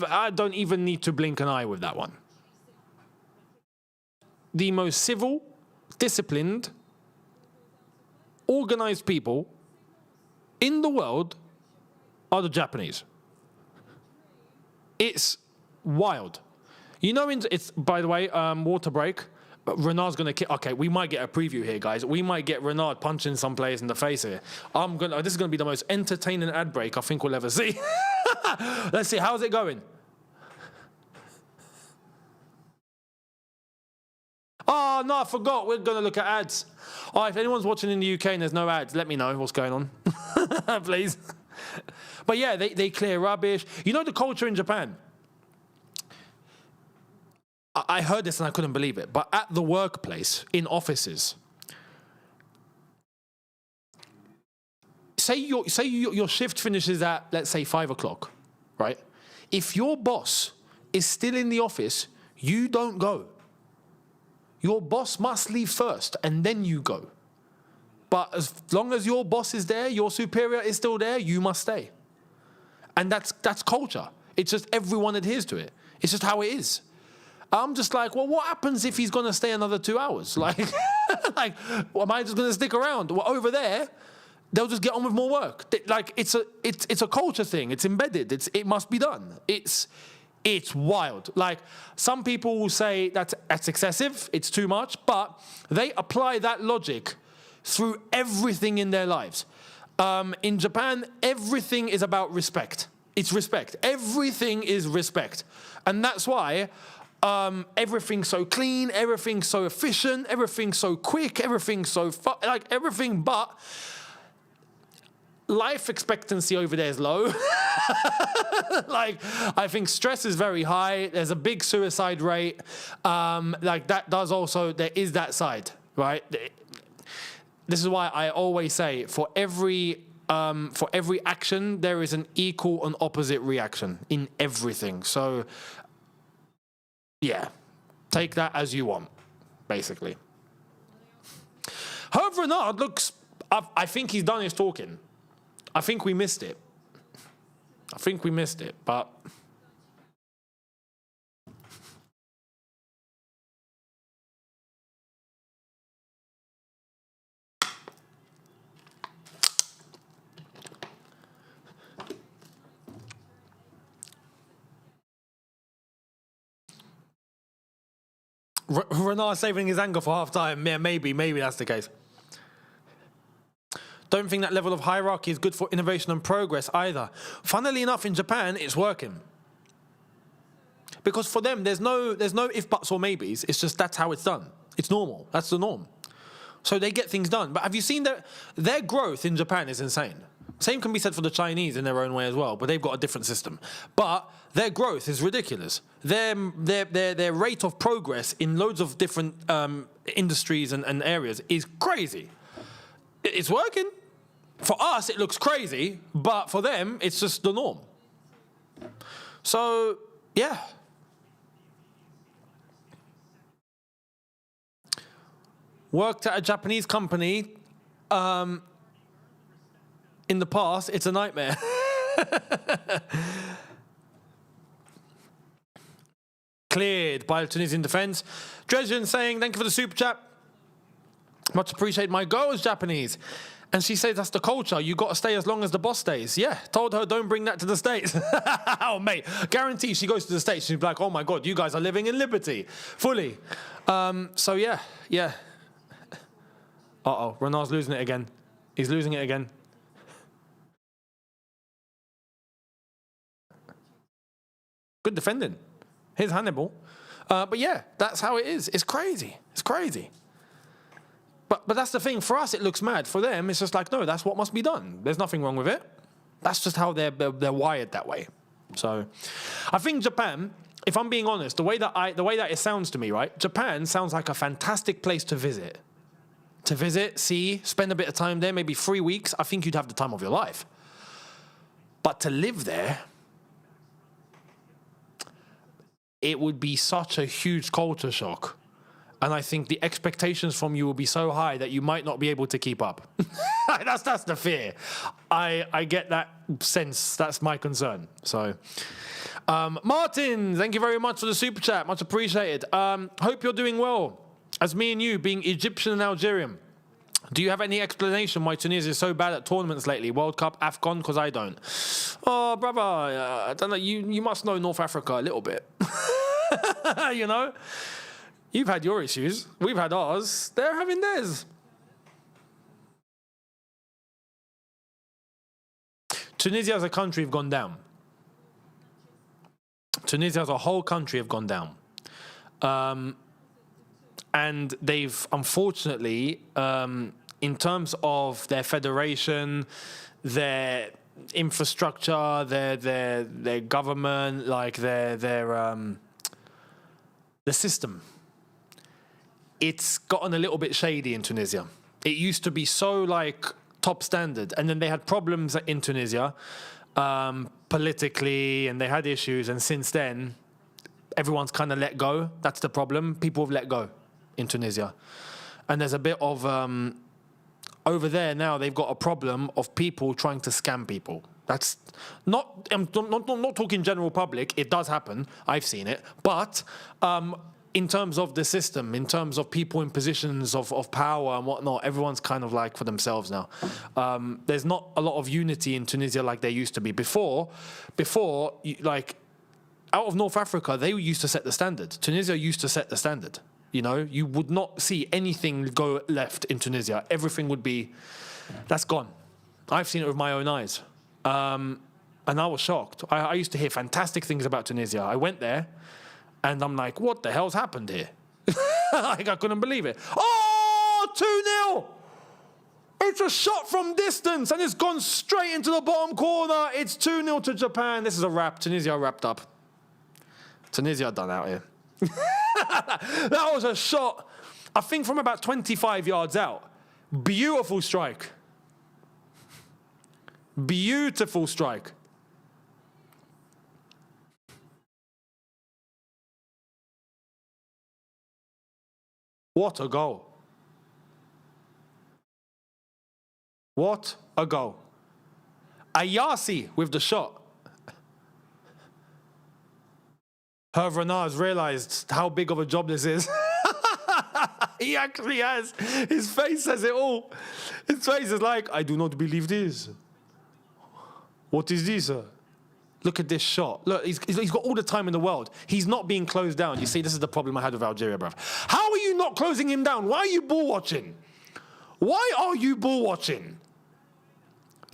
I don't even need to blink an eye with that one. The most civil, disciplined, organized people in the world are the Japanese. It's wild. You know, it's, by the way, water break. Renard's going to kick. Okay, we might get a preview here, guys. We might get Renard punching some players in the face here. This is going to be the most entertaining ad break I think we'll ever see. Let's see. How's it going? Oh, no, I forgot. We're going to look at ads. Oh, if anyone's watching in the UK and there's no ads, let me know what's going on. Please. But yeah, they clear rubbish. You know the culture in Japan? I heard this and I couldn't believe it. But at the workplace, in offices, say your shift finishes at, let's say, 5 o'clock, right? If your boss is still in the office, you don't go. Your boss must leave first, and then you go. But as long as your boss is there, your superior is still there, you must stay. And that's culture. It's just everyone adheres to it. It's just how it is. I'm just like, well, what happens if he's going to stay another 2 hours? Like, well, am I just going to stick around? Well, over there, they'll just get on with more work. Like, it's a culture thing. It's embedded. It must be done. It's wild. Like, some people will say that's excessive, it's too much, but they apply that logic through everything in their lives. In Japan, everything is about respect. It's respect. Everything is respect. And that's why everything's so clean, everything's so efficient, everything's so quick, everything's so everything but life expectancy over there is low. Like, I think stress is very high. There's a big suicide rate. There is that side, right? This is why I always say, for every action, there is an equal and opposite reaction in everything. So, yeah, take that as you want, basically. Hervé Renard looks I think he's done his talking. I think we missed it. But Renard saving his anger for half time. Yeah, maybe that's the case. Don't think that level of hierarchy is good for innovation and progress either. Funnily enough, in Japan, it's working. Because for them, there's no if, buts, or maybes. It's just that's how it's done. It's normal. That's the norm. So they get things done. But have you seen their growth in Japan is insane. Same can be said for the Chinese in their own way as well, but they've got a different system. But their growth is ridiculous. Their rate of progress in loads of different industries and areas is crazy. It's working. For us, it looks crazy, but for them, it's just the norm. So, yeah. Worked at a Japanese company in the past. It's a nightmare. Cleared by the Tunisian defence. Dresden saying, thank you for the super chat. Much appreciate. My girl is Japanese. And she says that's the culture. You got to stay as long as the boss stays. Yeah, told her don't bring that to the States. Oh, mate, guarantee she goes to the States. She'll be like, oh, my God, you guys are living in liberty. Fully. So, yeah. Uh-oh, Renard's losing it again. He's losing it again. Good defending. Here's Hannibal. But, yeah, that's how it is. It's crazy. But that's the thing. For us, it looks mad. For them, it's just like, no, that's what must be done. There's nothing wrong with it. That's just how they're wired that way. So, I think Japan, if I'm being honest, the way that it sounds to me, right? Japan sounds like a fantastic place to visit. To visit, see, spend a bit of time there, maybe 3 weeks. I think you'd have the time of your life. But to live there, it would be such a huge culture shock. And I think the expectations from you will be so high that you might not be able to keep up. That's the fear. I get that sense. That's my concern. So, Martin, thank you very much for the super chat. Much appreciated. Hope you're doing well. As me and you, being Egyptian and Algerian, do you have any explanation why Tunisia is so bad at tournaments lately? World Cup, AFCON? Because I don't. Oh, brother, I don't know. You must know North Africa a little bit. You know? You've had your issues. We've had ours. They're having theirs. Tunisia as a country have gone down. Tunisia as a whole country have gone down. And they've, unfortunately, in terms of their federation, their infrastructure, their government, like the system, it's gotten a little bit shady in Tunisia. It used to be so like top standard, and then they had problems in Tunisia politically, and they had issues, and since then everyone's kind of let go. That's the problem. People have let go in Tunisia, and there's a bit of over there now. They've got a problem of people trying to scam people. That's not. I'm not talking general public. It does happen. I've seen it, but. In terms of the system, in terms of people in positions of power and whatnot, everyone's kind of like for themselves now. There's not a lot of unity in Tunisia like there used to be. Before, like, out of North Africa, they used to set the standard. Tunisia used to set the standard. You know, you would not see anything go left in Tunisia. Everything would be, that's gone. I've seen it with my own eyes. And I was shocked. I used to hear fantastic things about Tunisia. I went there, and I'm like, what the hell's happened here? Like, I couldn't believe it. Oh, 2-0! It's a shot from distance, and it's gone straight into the bottom corner. It's 2-0 to Japan. This is a wrap. Tunisia wrapped up. Tunisia done out here. That was a shot, I think, from about 25 yards out. Beautiful strike. Beautiful strike. What a goal. What a goal. Ayasi with the shot. Hervé Renard has realised how big of a job this is. He actually has. His face says it all. His face is like, I do not believe this. What is this, sir? Look at this shot. Look, he's got all the time in the world. He's not being closed down. You see, this is the problem I had with Algeria, bruv. How are you not closing him down? Why are you ball watching? Why are you ball watching?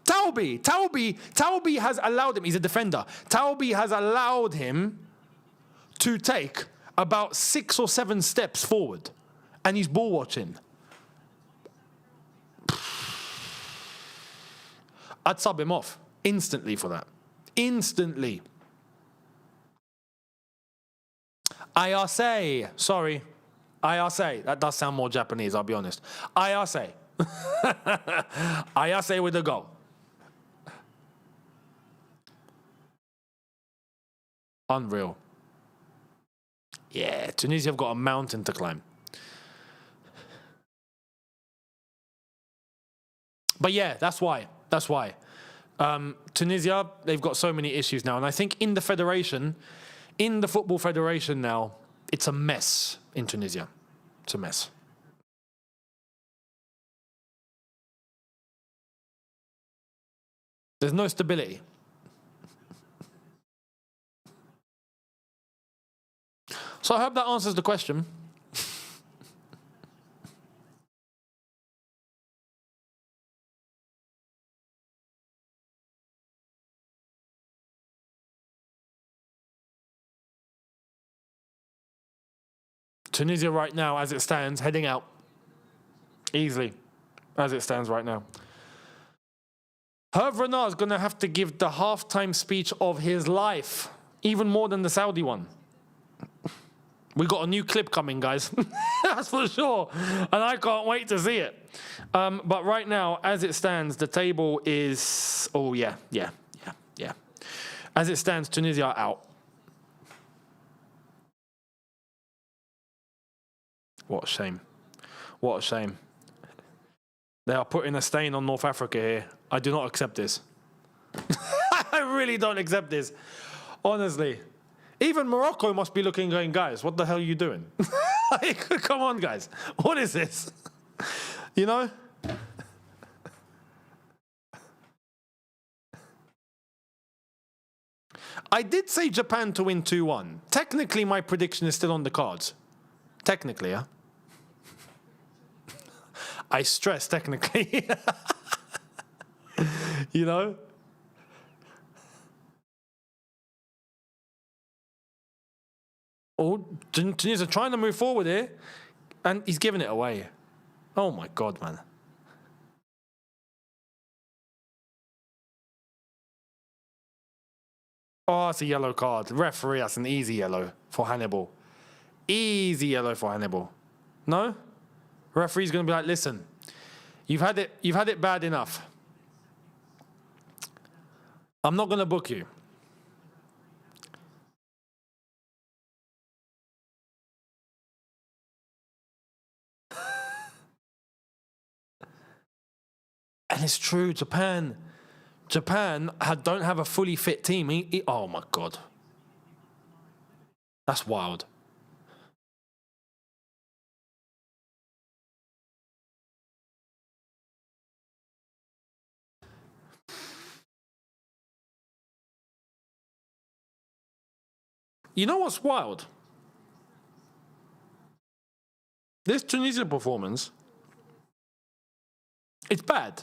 Taoubi has allowed him. He's a defender. Taoubi has allowed him to take about 6 or 7 steps forward. And he's ball watching. I'd sub him off instantly for that. Instantly. Ayase. Sorry. Ayase. That does sound more Japanese, I'll be honest. Ayase. Ayase with a goal. Unreal. Yeah, Tunisia have got a mountain to climb. But yeah, that's why. That's why. Tunisia, they've got so many issues now. And I think in the federation, in the Football Federation now, it's a mess in Tunisia. It's a mess. There's no stability. So I hope that answers the question. Tunisia right now, as it stands, heading out. Easily, as it stands right now. Hervé Renard is going to have to give the halftime speech of his life, even more than the Saudi one. We got a new clip coming, guys. That's for sure. And I can't wait to see it. But right now, as it stands, the table is... Oh, yeah. As it stands, Tunisia are out. What a shame. What a shame. They are putting a stain on North Africa here. I do not accept this. I really don't accept this. Honestly. Even Morocco must be looking going, guys, what the hell are you doing? Like, come on, guys. What is this? You know? I did say Japan to win 2-1. Technically, my prediction is still on the cards. Technically, yeah? I stress technically. You know? Oh, Tunisia trying to move forward here, and he's giving it away. Oh my God, man. Oh, it's a yellow card. Referee, that's an easy yellow for Hannibal. Easy yellow for Hannibal. No? Referee's going to be like, listen, you've had it bad enough. I'm not going to book you. And it's true, Japan don't have a fully fit team. Oh my God. That's wild. You know what's wild? This Tunisia performance, it's bad.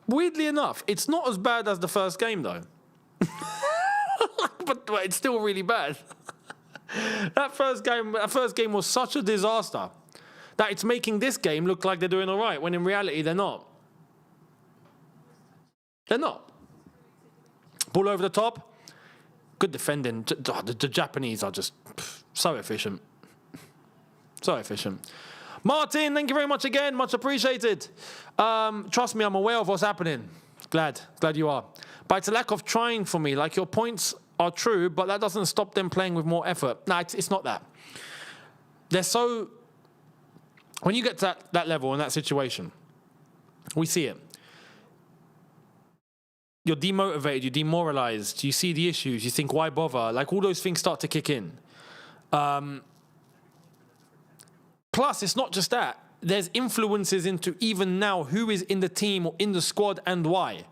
Weirdly enough, it's not as bad as the first game, though. but it's still really bad. That first game was such a disaster that it's making this game look like they're doing all right, when in reality they're not. They're not. Ball over the top. Good defending. The Japanese are just so efficient. So efficient. Martin, thank you very much again. Much appreciated. Trust me, I'm aware of what's happening. Glad you are. But it's a lack of trying for me. Like, your points are true, but that doesn't stop them playing with more effort. No, it's not that. They're so... When you get to that level in that situation, We see it. You're demotivated, you're demoralized, you see the issues, you think, why bother? Like, all those things start to kick in. Plus, it's not just that. There's influences into even now who is in the team or in the squad and why.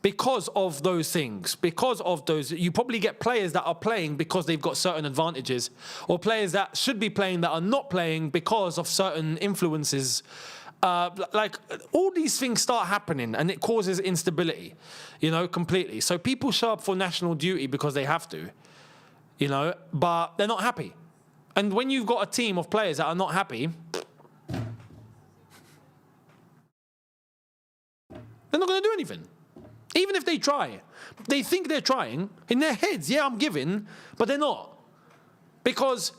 Because of those things, because of those, you probably get players that are playing because they've got certain advantages, or players that should be playing that are not playing because of certain influences. Like, all these things start happening, and it causes instability, completely. So people show up for national duty because they have to, but they're not happy. And when you've got a team of players that are not happy, they're not going to do anything. Even if they try. They think they're trying. In their heads, yeah, I'm giving, but they're not. Because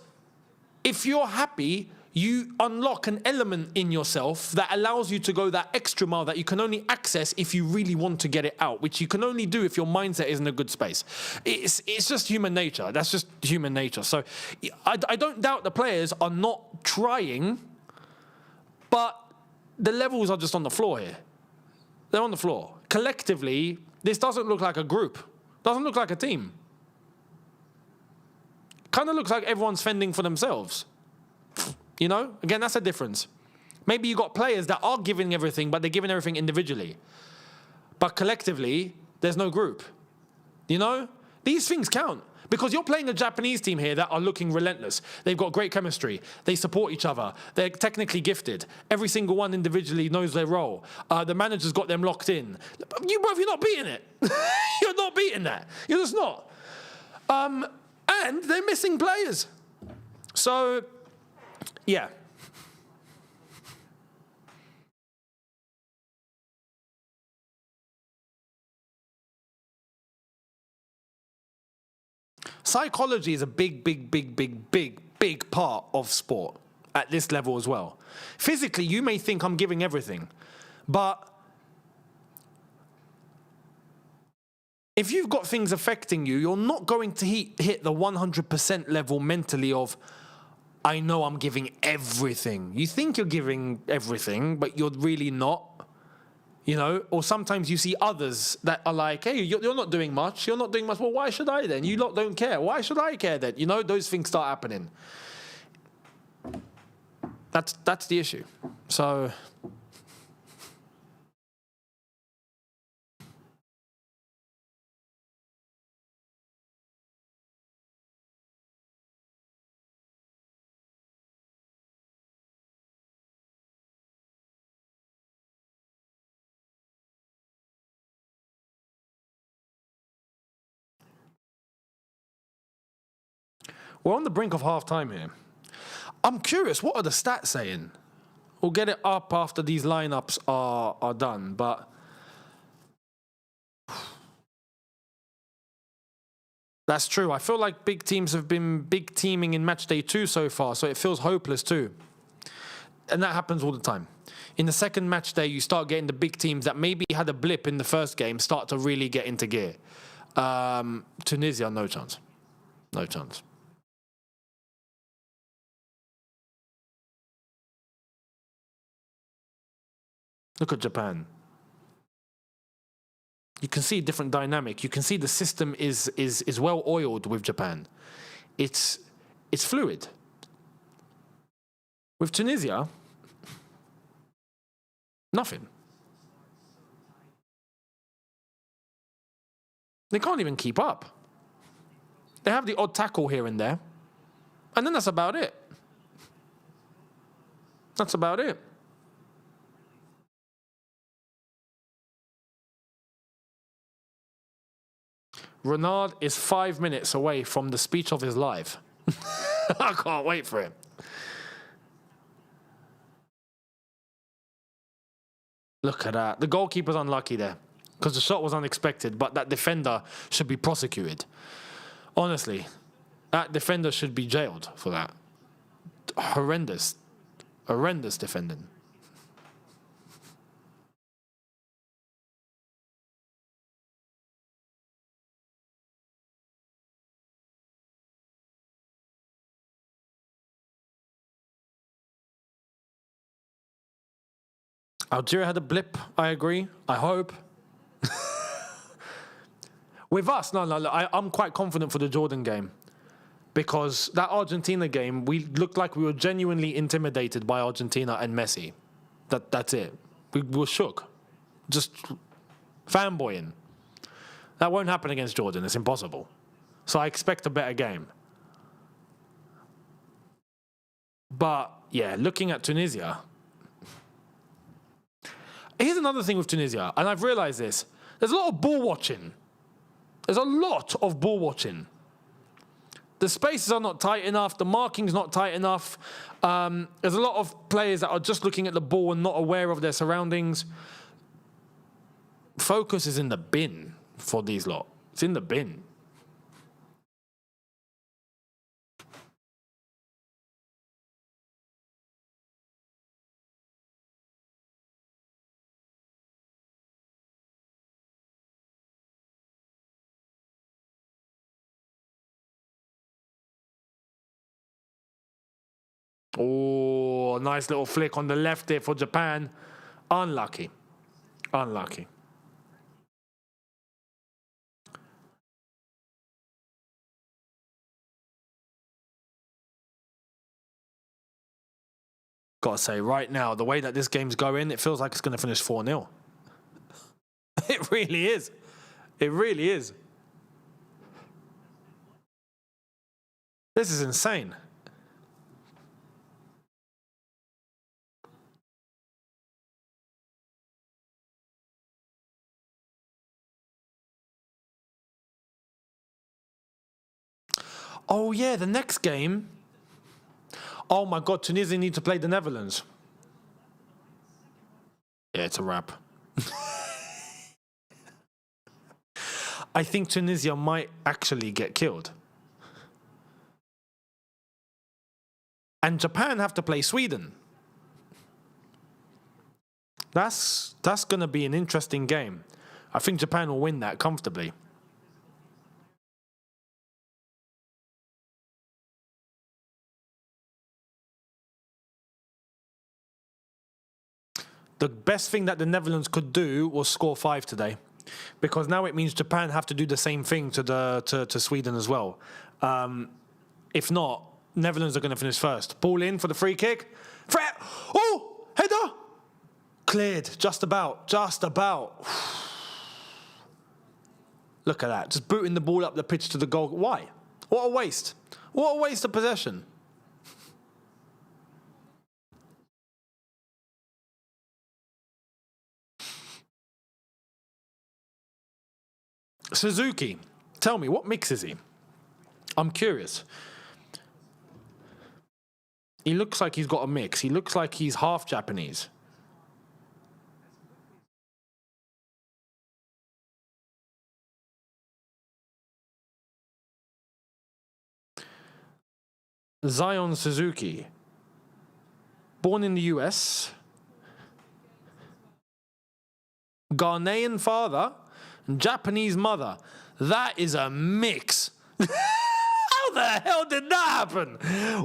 if you're happy, you unlock an element in yourself that allows you to go that extra mile that you can only access if you really want to get it out, which you can only do if your mindset is in a good space. It's just human nature. That's just human nature. So I don't doubt the players are not trying, but the levels are just on the floor here. They're on the floor. Collectively, this doesn't look like a group. Doesn't look like a team. Kind of looks like everyone's fending for themselves. Again, that's a difference. Maybe you got players that are giving everything, but they're giving everything individually. But collectively, there's no group. These things count. Because you're playing a Japanese team here that are looking relentless. They've got great chemistry. They support each other. They're technically gifted. Every single one individually knows their role. The manager's got them locked in. You're not beating it. You're not beating that. You're just not. And they're missing players. So, yeah. Psychology is a big part of sport at this level as well. Physically, you may think I'm giving everything, but if you've got things affecting you, you're not going to hit the 100% level mentally of, I know I'm giving everything. You think you're giving everything, but you're really not. Or sometimes you see others that are like, hey, you're not doing much. You're not doing much. Well, why should I then? You lot don't care. Why should I care then? Those things start happening. That's the issue. So we're on the brink of half-time here. I'm curious, what are the stats saying? We'll get it up after these lineups are done, but that's true. I feel like big teams have been big teaming in match day 2 so far, so it feels hopeless too. And that happens all the time. In the second match day, you start getting the big teams that maybe had a blip in the first game start to really get into gear. Tunisia, no chance. No chance. Look at Japan. You can see a different dynamic. You can see the system is well oiled with Japan. It's fluid. With Tunisia, nothing. They can't even keep up. They have the odd tackle here and there. And then that's about it. That's about it. Renard is 5 minutes away from the speech of his life. I can't wait for it. Look at that. The goalkeeper's unlucky there because the shot was unexpected, but that defender should be prosecuted. Honestly, that defender should be jailed for that. Horrendous. Horrendous defending. Algeria had a blip, I agree. I hope. With us, no, I'm quite confident for the Jordan game. Because that Argentina game, we looked like we were genuinely intimidated by Argentina and Messi. That's it. We were shook. Just fanboying. That won't happen against Jordan. It's impossible. So I expect a better game. But, yeah, looking at Tunisia. Here's another thing with Tunisia, and I've realised this. There's a lot of ball watching. There's a lot of ball watching. The spaces are not tight enough. The marking's not tight enough. There's a lot of players that are just looking at the ball and not aware of their surroundings. Focus is in the bin for these lot. It's in the bin. Oh, nice little flick on the left there for Japan. Unlucky. Unlucky. Gotta say, right now, the way that this game's going, it feels like it's going to finish 4-0. It really is. It really is. This is insane. Oh, yeah, the next game. Oh, my God, Tunisia need to play the Netherlands. Yeah, it's a wrap. I think Tunisia might actually get killed. And Japan have to play Sweden. That's going to be an interesting game. I think Japan will win that comfortably. The best thing that the Netherlands could do was score 5 today, because now it means Japan have to do the same thing to Sweden as well. If not, Netherlands are going to finish first. Ball in for the free kick. Oh, header! Cleared, just about. Look at that, just booting the ball up the pitch to the goal. Why? What a waste. What a waste of possession. Suzuki, tell me, what mix is he? I'm curious. He looks like he's got a mix. He looks like he's half Japanese. Zion Suzuki, born in the US, Ghanaian father, Japanese mother. That is a mix. How the hell did that happen?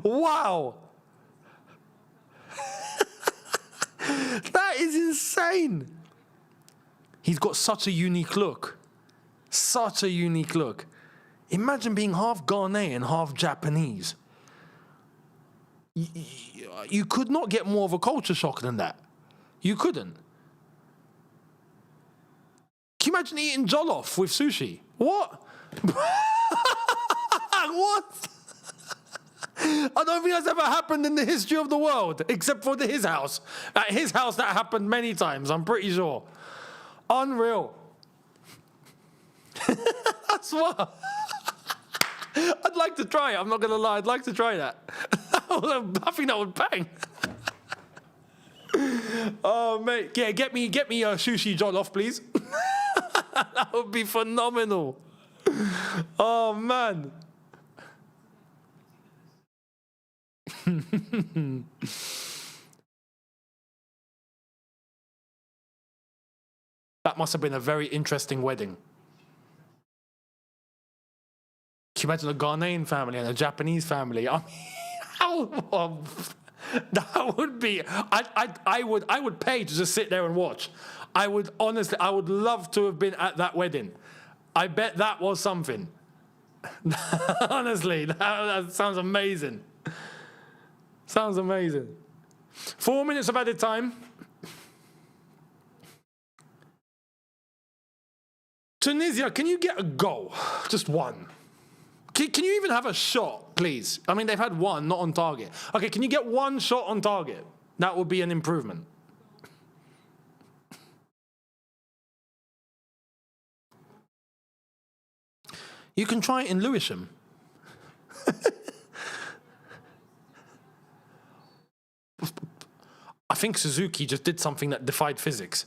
Wow. That is insane. He's got such a unique look. Such a unique look. Imagine being half Ghanaian, half Japanese. You could not get more of a culture shock than that. You couldn't. Can you imagine eating jollof with sushi? What? What? I don't think that's ever happened in the history of the world, except for his house. At his house, that happened many times, I'm pretty sure. Unreal. That's what. I'd like to try it, I'm not going to lie. I'd like to try that. I think that would bang. Oh, mate. Yeah, get me a sushi jollof, please. That would be phenomenal. Oh, man. That must have been a very interesting wedding. Can you imagine a Ghanaian family and a Japanese family? I mean, That would be. I would pay to just sit there and watch. I would honestly. I would love to have been at that wedding. I bet that was something. Honestly, that sounds amazing. Sounds amazing. 4 minutes of added time. Tunisia, can you get a goal? Just one. Can you even have a shot, please? I mean, they've had one, not on target. Okay, can you get one shot on target? That would be an improvement. You can try it in Lewisham. I think Suzuki just did something that defied physics.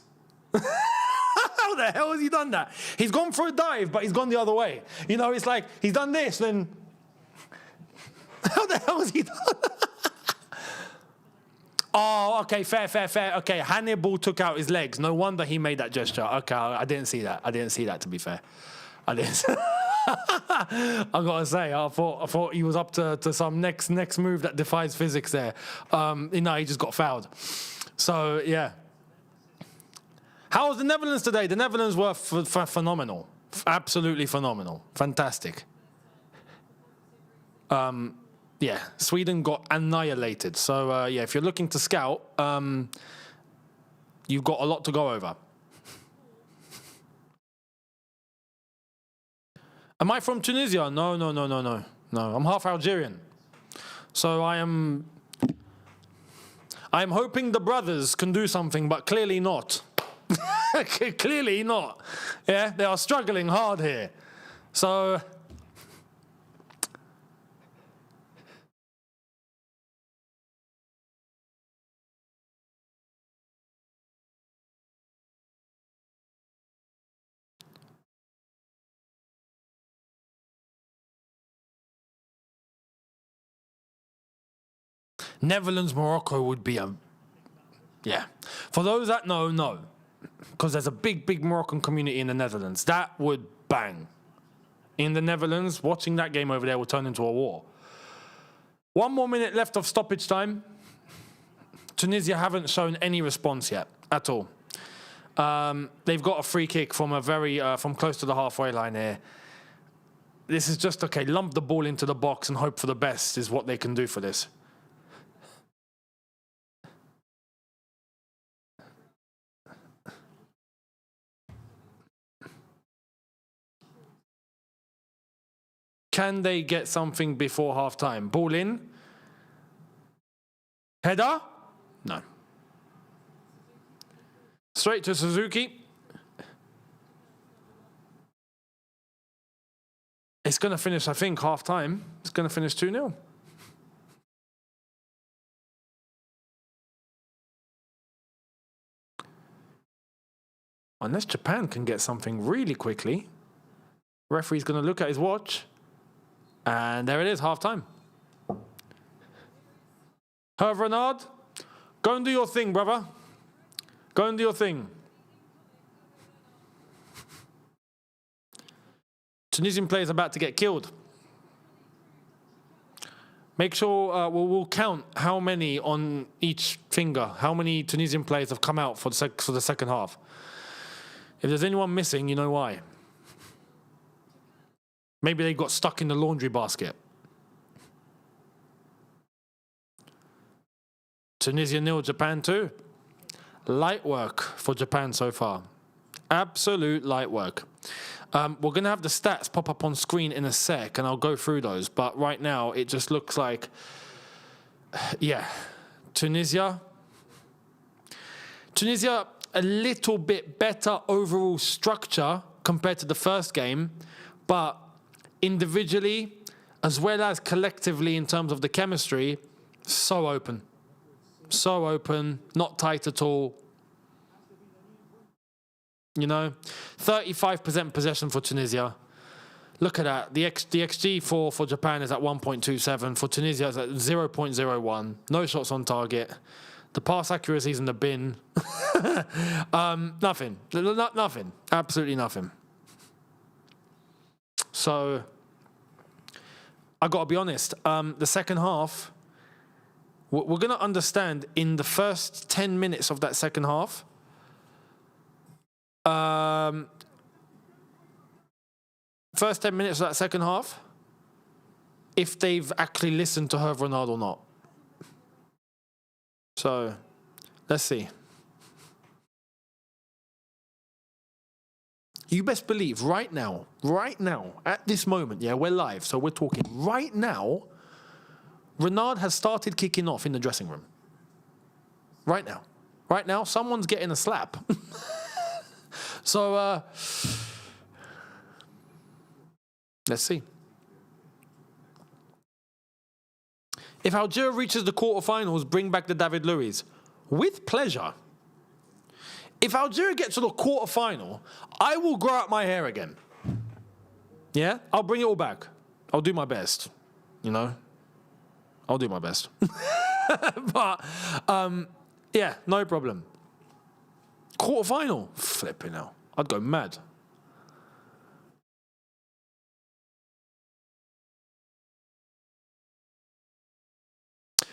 How the hell has he done that? He's gone for a dive, but he's gone the other way. You know, it's like he's done this, then how the hell has he done that? Oh, okay, fair. Okay, Hannibal took out his legs. No wonder he made that gesture. Okay, I didn't see that. To be fair. I didn't. I gotta say, I thought he was up to some next move that defies physics there. He just got fouled. So yeah. How was the Netherlands today? The Netherlands were phenomenal, absolutely phenomenal, fantastic. Yeah, Sweden got annihilated. So yeah, if you're looking to scout, you've got a lot to go over. Am I from Tunisia? No. I'm half Algerian. So I am hoping the brothers can do something, but clearly not. Clearly not. Yeah, they are struggling hard here. So Netherlands, Morocco would be yeah. For those that know, no. Because there's a big Moroccan community in the Netherlands. That would bang. In the Netherlands, watching that game over there will turn into a war. 1 more minute left of stoppage time. Tunisia haven't shown any response yet, at all. They've got a free kick from from close to the halfway line here. This is just, okay, lump the ball into the box and hope for the best is what they can do for this. Can they get something before half-time? Ball in. Header? No. Straight to Suzuki. It's going to finish, I think, half-time. It's going to finish 2-0. Unless Japan can get something really quickly. Referee's going to look at his watch. And there it is, half-time. Hervé Renard, go and do your thing, brother. Go and do your thing. Tunisian players about to get killed. Make sure we'll count how many on each finger, how many Tunisian players have come out for the second half. If there's anyone missing, you know why. Maybe they got stuck in the laundry basket. Tunisia 0, Japan 2. Light work for Japan so far. Absolute light work. We're going to have the stats pop up on screen in a sec, and I'll go through those. But right now, it just looks like, yeah, Tunisia, a little bit better overall structure compared to the first game, but individually, as well as collectively in terms of the chemistry, so open. So open, not tight at all. You know, 35% possession for Tunisia. Look at that. The XG for Japan is at 1.27. For Tunisia, it's at 0.01. No shots on target. The pass accuracy is in the bin. Nothing. Nothing. Absolutely nothing. So, I got to be honest. The second half we're going to understand in the first 10 minutes of that second half. First 10 minutes of that second half, if they've actually listened to Hervé Renard or not. So, let's see. You best believe right now, at this moment, yeah, we're live, so we're talking. Right now, Renard has started kicking off in the dressing room. Right now, someone's getting a slap. So, let's see. If Algeria reaches the quarterfinals, bring back the David Luiz. With pleasure. If Algeria gets to the quarterfinal, I will grow out my hair again. Yeah? I'll bring it all back. I'll do my best. You know? I'll do my best. But, yeah, no problem. Quarterfinal? Flipping hell. I'd go mad.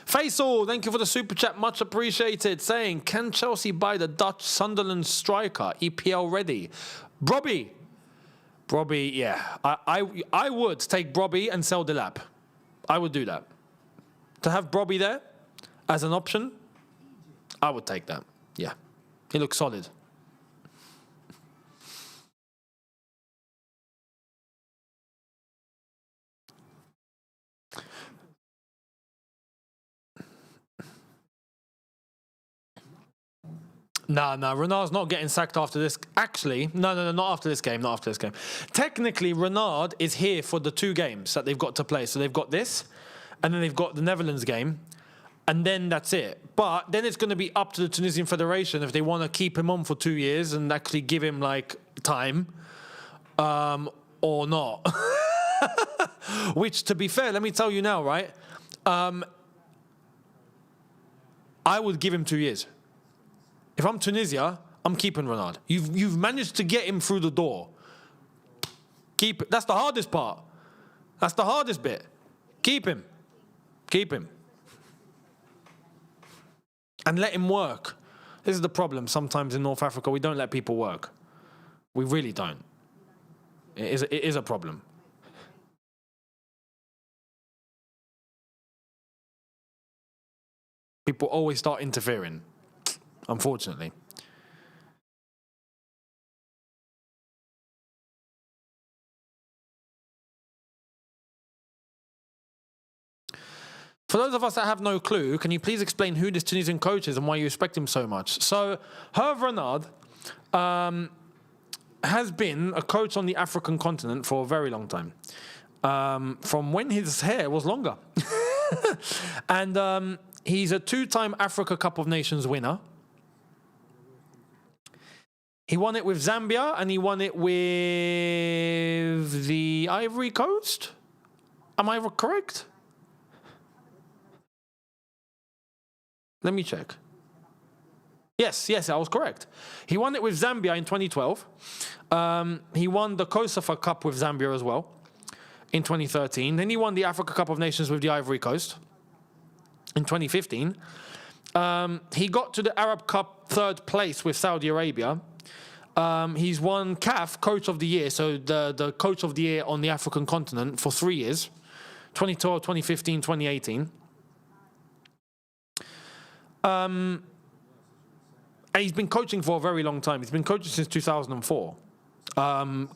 Faisal, thank you for the super chat, much appreciated. Saying, can Chelsea buy the Dutch Sunderland striker, EPL ready? Brobby, yeah. I would take Brobby and sell Delap. I would do that. To have Brobby there as an option, I would take that. Yeah, he looks solid. No, Renard's not getting sacked after this. Actually, no, not after this game, Technically, Renard is here for the 2 games that they've got to play. So they've got this, and then they've got the Netherlands game, and then that's it. But then it's going to be up to the Tunisian Federation if they want to keep him on for 2 years and actually give him, like, time, or not. Which, to be fair, let me tell you now, right? I would give him 2 years. If I'm Tunisia, I'm keeping Renard. You've managed to get him through the door. Keep it. That's the hardest part. That's the hardest bit. Keep him. And let him work. This is the problem sometimes in North Africa. We don't let people work. We really don't. It is a problem. People always start interfering. Unfortunately. For those of us that have no clue, can you please explain who this Tunisian coach is and why you respect him so much? So, Hervé Renard has been a coach on the African continent for a very long time. From when his hair was longer. And he's a 2-time Africa Cup of Nations winner. He won it with Zambia, and he won it with the Ivory Coast. Am I correct? Let me check. Yes, I was correct. He won it with Zambia in 2012. He won the Kosovo Cup with Zambia as well in 2013. Then he won the Africa Cup of Nations with the Ivory Coast in 2015. He got to the Arab Cup 3rd place with Saudi Arabia. He's won CAF Coach of the Year, so the Coach of the Year on the African continent for 3 years, 2012, 2015, 2018. And he's been coaching for a very long time. He's been coaching since 2004.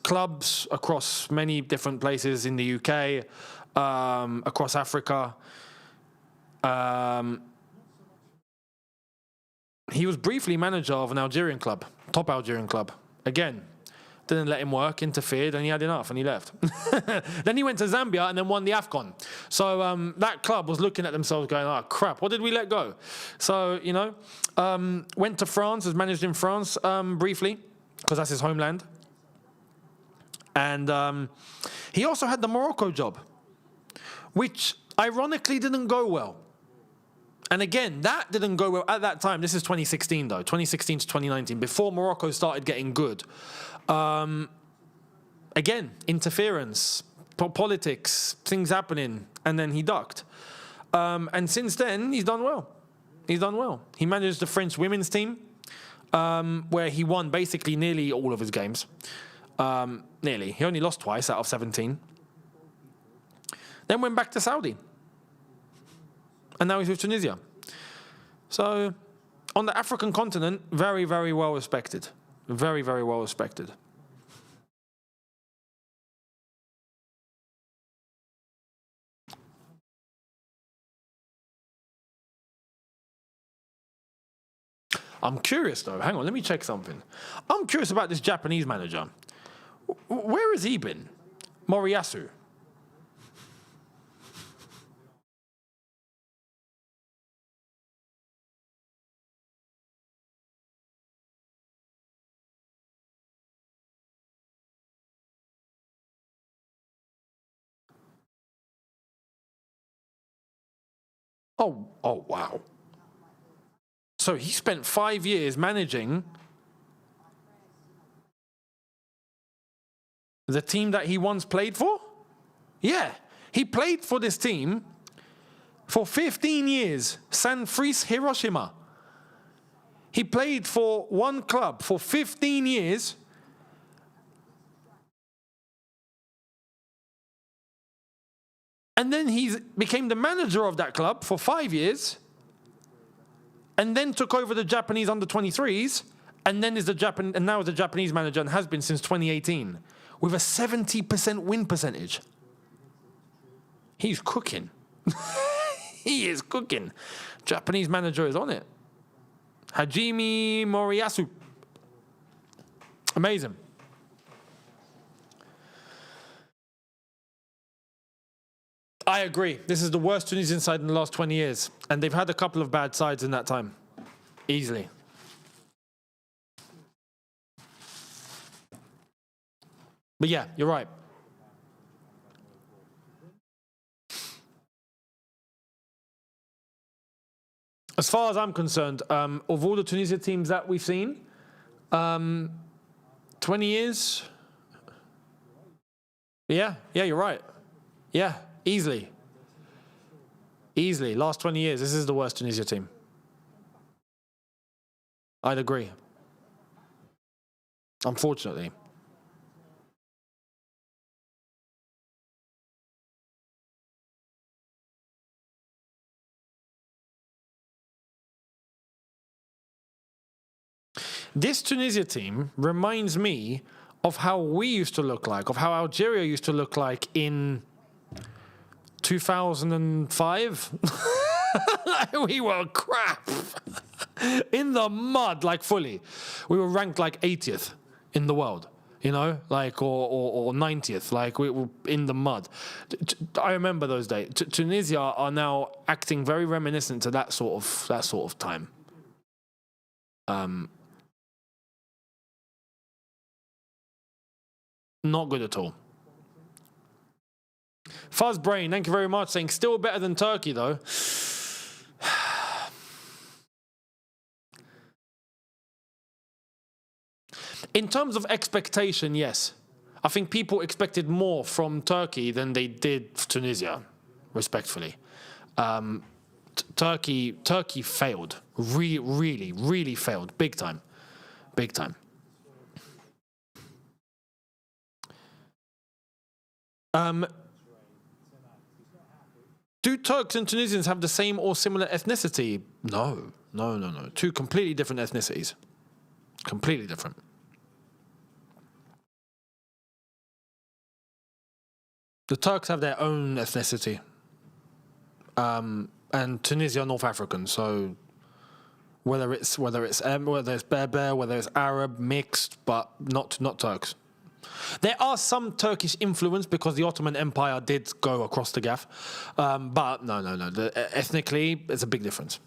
Clubs across many different places in the UK, across Africa. He was briefly manager of an Algerian club, top Algerian club. Again, didn't let him work, interfered, and he had enough, and he left. Then he went to Zambia and then won the AFCON. So that club was looking at themselves going, oh, crap, what did we let go? So, you know, went to France, was managed in France briefly, because that's his homeland. And he also had the Morocco job, which ironically didn't go well. And again, that didn't go well at that time. This is 2016, though. 2016 to 2019, before Morocco started getting good. Again, interference, politics, things happening, and then he ducked. And since then, he's done well. He's done well. He managed the French women's team, where he won basically nearly all of his games. Nearly. He only lost twice out of 17. Then went back to Saudi. And now he's with Tunisia. So, on the African continent, very, very well respected. Very, very well respected. I'm curious, though. Hang on, let me check something. I'm curious about this Japanese manager. Where has he been? Moriyasu. Oh, wow. So he spent 5 years managing the team that he once played for? Yeah. He played for this team for 15 years, Sanfrecce Hiroshima. He played for one club for 15 years. And then he became the manager of that club for 5 years. And then took over the Japanese under-23s, and then and now is the Japanese manager and has been since 2018, with a 70% win percentage. He's cooking. He is cooking. Japanese manager is on it. Hajime Moriyasu. Amazing. I agree. This is the worst Tunisian side in the last 20 years. And they've had a couple of bad sides in that time. Easily. But yeah, you're right. As far as I'm concerned, of all the Tunisia teams that we've seen, 20 years. Yeah, you're right. Yeah. Easily. Last 20 years, this is the worst Tunisia team. I'd agree. Unfortunately. This Tunisia team reminds me of how we used to look like, of how Algeria used to look like in 2005. We were crap. In the mud, like fully. We were ranked like 80th in the world, you know, like, or 90th, like we were in the mud. I remember those days. Tunisia are now acting very reminiscent to that sort of time. Not good at all. Fuzzbrain, thank you very much, saying still better than Turkey, though. In terms of expectation, yes. I think people expected more from Turkey than they did Tunisia, respectfully. Turkey failed. Really failed. Big time. Do Turks and Tunisians have the same or similar ethnicity? No. Two completely different ethnicities. Completely different. The Turks have their own ethnicity. And Tunisia are North African, so whether it's Berber, whether it's Arab, mixed, but not Turks. There are some Turkish influence because the Ottoman Empire did go across the Gulf, but no. Ethnically, it's a big difference.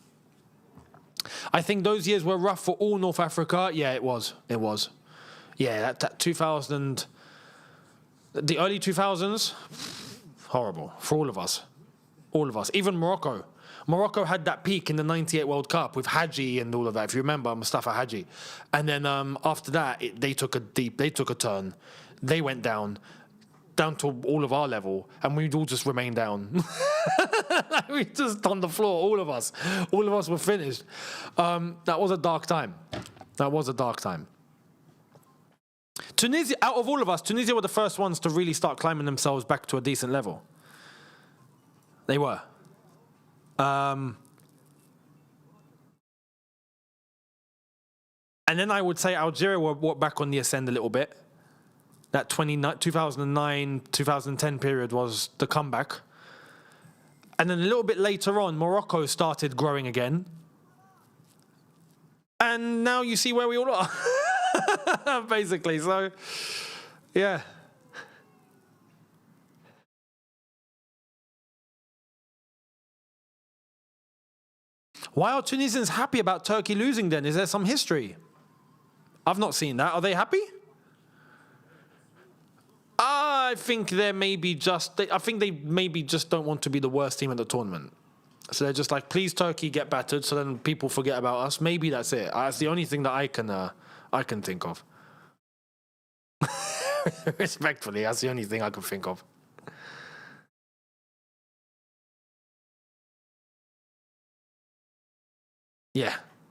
I think those years were rough for all North Africa. Yeah, it was. Yeah, that 2000, the early 2000s, horrible for all of us. Even Morocco. Morocco had that peak in the 98 World Cup with Hadji and all of that, if you remember, Mustafa Hadji. And then after that, they took a turn. They went down. down to all of our level, and we'd all just remain down. We just on the floor, all of us were finished. That was a dark time. Tunisia, out of all of us, Tunisia were the first ones to really start climbing themselves back to a decent level. They were. And then I would say Algeria were back on the ascend a little bit. That 2009, 2010 period was the comeback. And then a little bit later on, Morocco started growing again. And now you see where we all are, basically. So, yeah. Why are Tunisians happy about Turkey losing then? Is there some history? I've not seen that. Are they happy? I think they maybe just don't want to be the worst team in the tournament. So they're just like, please Turkey get battered, so then people forget about us. Maybe that's it. That's the only thing that I can think of. Respectfully, that's the only thing I can think of.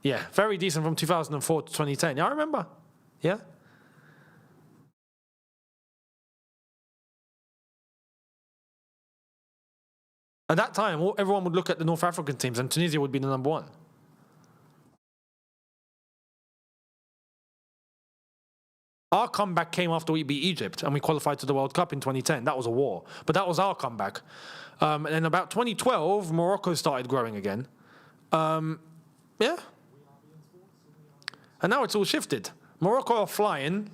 Yeah, very decent from 2004 to 2010. Yeah, I remember. Yeah. At that time, everyone would look at the North African teams, and Tunisia would be the number one. Our comeback came after we beat Egypt, and we qualified to the World Cup in 2010. That was a war, but that was our comeback. And then about 2012, Morocco started growing again. Yeah. And now it's all shifted. Morocco are flying.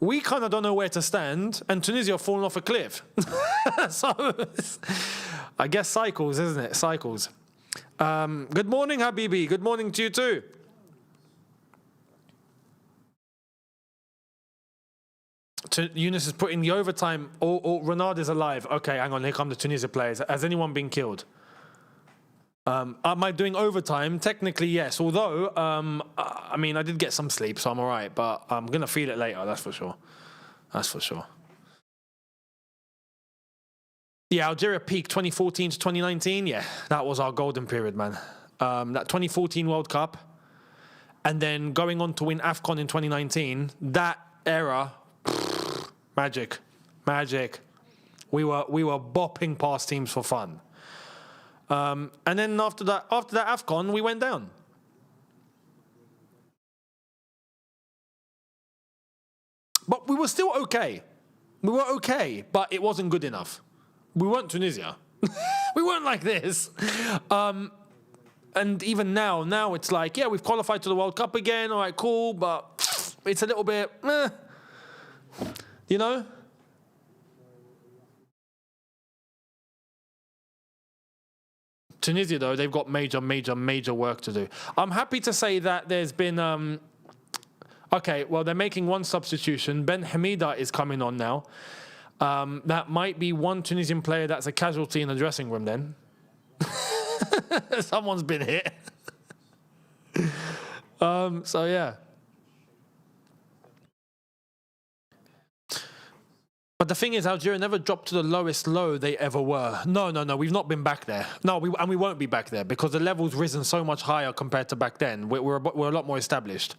We kind of don't know where to stand, and Tunisia are falling off a cliff. So, I guess cycles, isn't it? Cycles. Good morning, Habibi. Good morning to you too. Younes is putting the overtime. Renard is alive. Okay, hang on. Here come the Tunisia players. Has anyone been killed? Am I doing overtime? Technically, yes. Although, I mean, I did get some sleep, so I'm all right. But I'm going to feel it later, that's for sure. That's for sure. Yeah, Algeria peaked 2014 to 2019. Yeah, that was our golden period, man. That 2014 World Cup, and then going on to win AFCON in 2019, that era, magic. We were bopping past teams for fun. And then after that AFCON, we went down. But we were still okay. We were okay, but it wasn't good enough. We weren't Tunisia. We weren't like this. And even now it's like, yeah, we've qualified to the World Cup again. All right, cool, but it's a little bit, you know? Tunisia, though, they've got major work to do. I'm happy to say that there's been... okay, well, they're making one substitution. Ben Hamida is coming on now. That might be one Tunisian player that's a casualty in the dressing room then. Someone's been hit. So, yeah. But the thing is, Algeria never dropped to the lowest low they ever were. No, we've not been back there. No, we won't be back there because the level's risen so much higher compared to back then. We're a lot more established.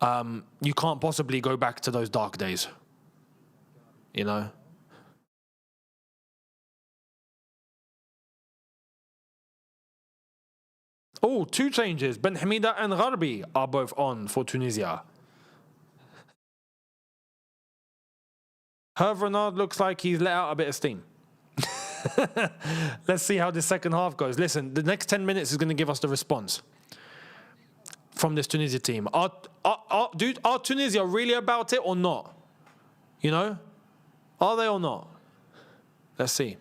You can't possibly go back to those dark days. You know? Oh, two changes. Ben Hamida and Gharbi are both on for Tunisia. Hervé Renard looks like he's let out a bit of steam. Let's see how the second half goes. Listen, the next 10 minutes is going to give us the response from this Tunisia team. Are Tunisia really about it or not? You know? Are they or not? Let's see.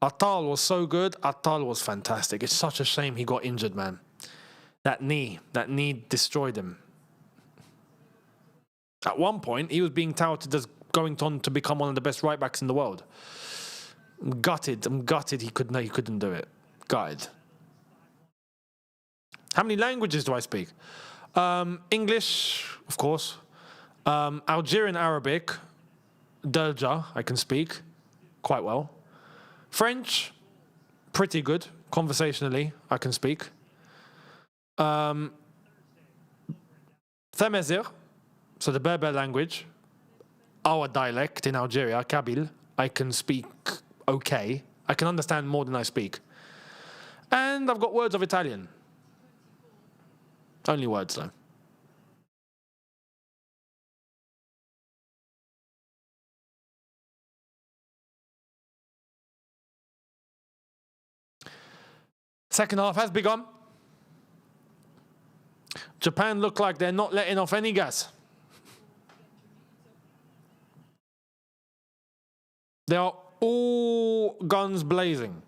Atal was so good. Atal was fantastic. It's such a shame he got injured, man. That knee destroyed him. At one point, he was being touted as going on to become one of the best right backs in the world. I'm gutted he couldn't do it. Gutted. How many languages do I speak? English, of course. Algerian Arabic. Derja, I can speak quite well. French, pretty good. Conversationally, I can speak. Thamazigh, so the Berber language, our dialect in Algeria, Kabyle, I can speak okay. I can understand more than I speak. And I've got words of Italian. Only words, though. Second half has begun. Japan look like they're not letting off any gas. They are all guns blazing.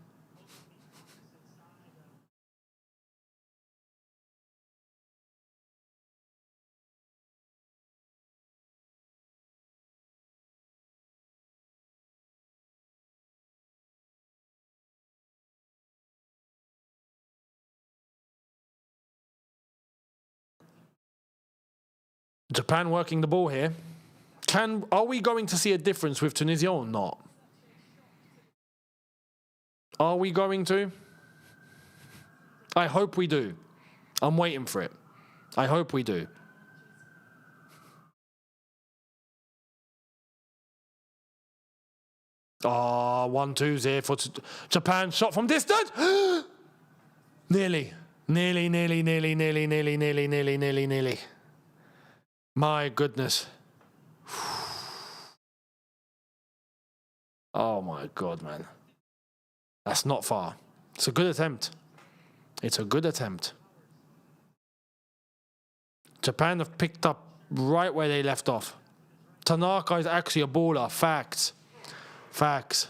Japan working the ball here. Are we going to see a difference with Tunisia or not? Are we going to? I hope we do. I'm waiting for it. I hope we do. Oh, 1-2's here for Japan. Shot from distance. Nearly. Nearly. My goodness. Oh my God, man. That's not far. It's a good attempt. It's a good attempt. Japan have picked up right where they left off. Tanaka is actually a baller. Facts. Facts.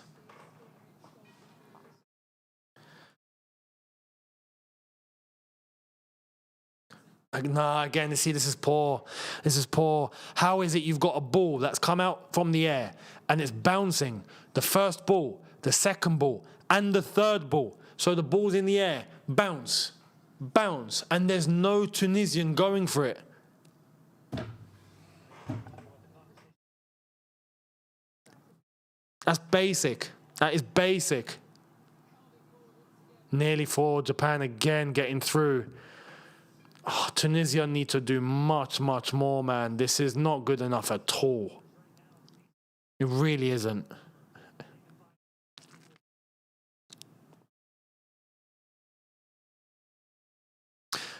Nah, again, see, this is poor. This is poor. How is it you've got a ball that's come out from the air and it's bouncing? The first ball, the second ball, and the third ball. So the ball's in the air, bounce, and there's no Tunisian going for it. That's basic. That is basic. Nearly for Japan again getting through. Oh, Tunisia need to do much more, man. This is not good enough at all. It really isn't.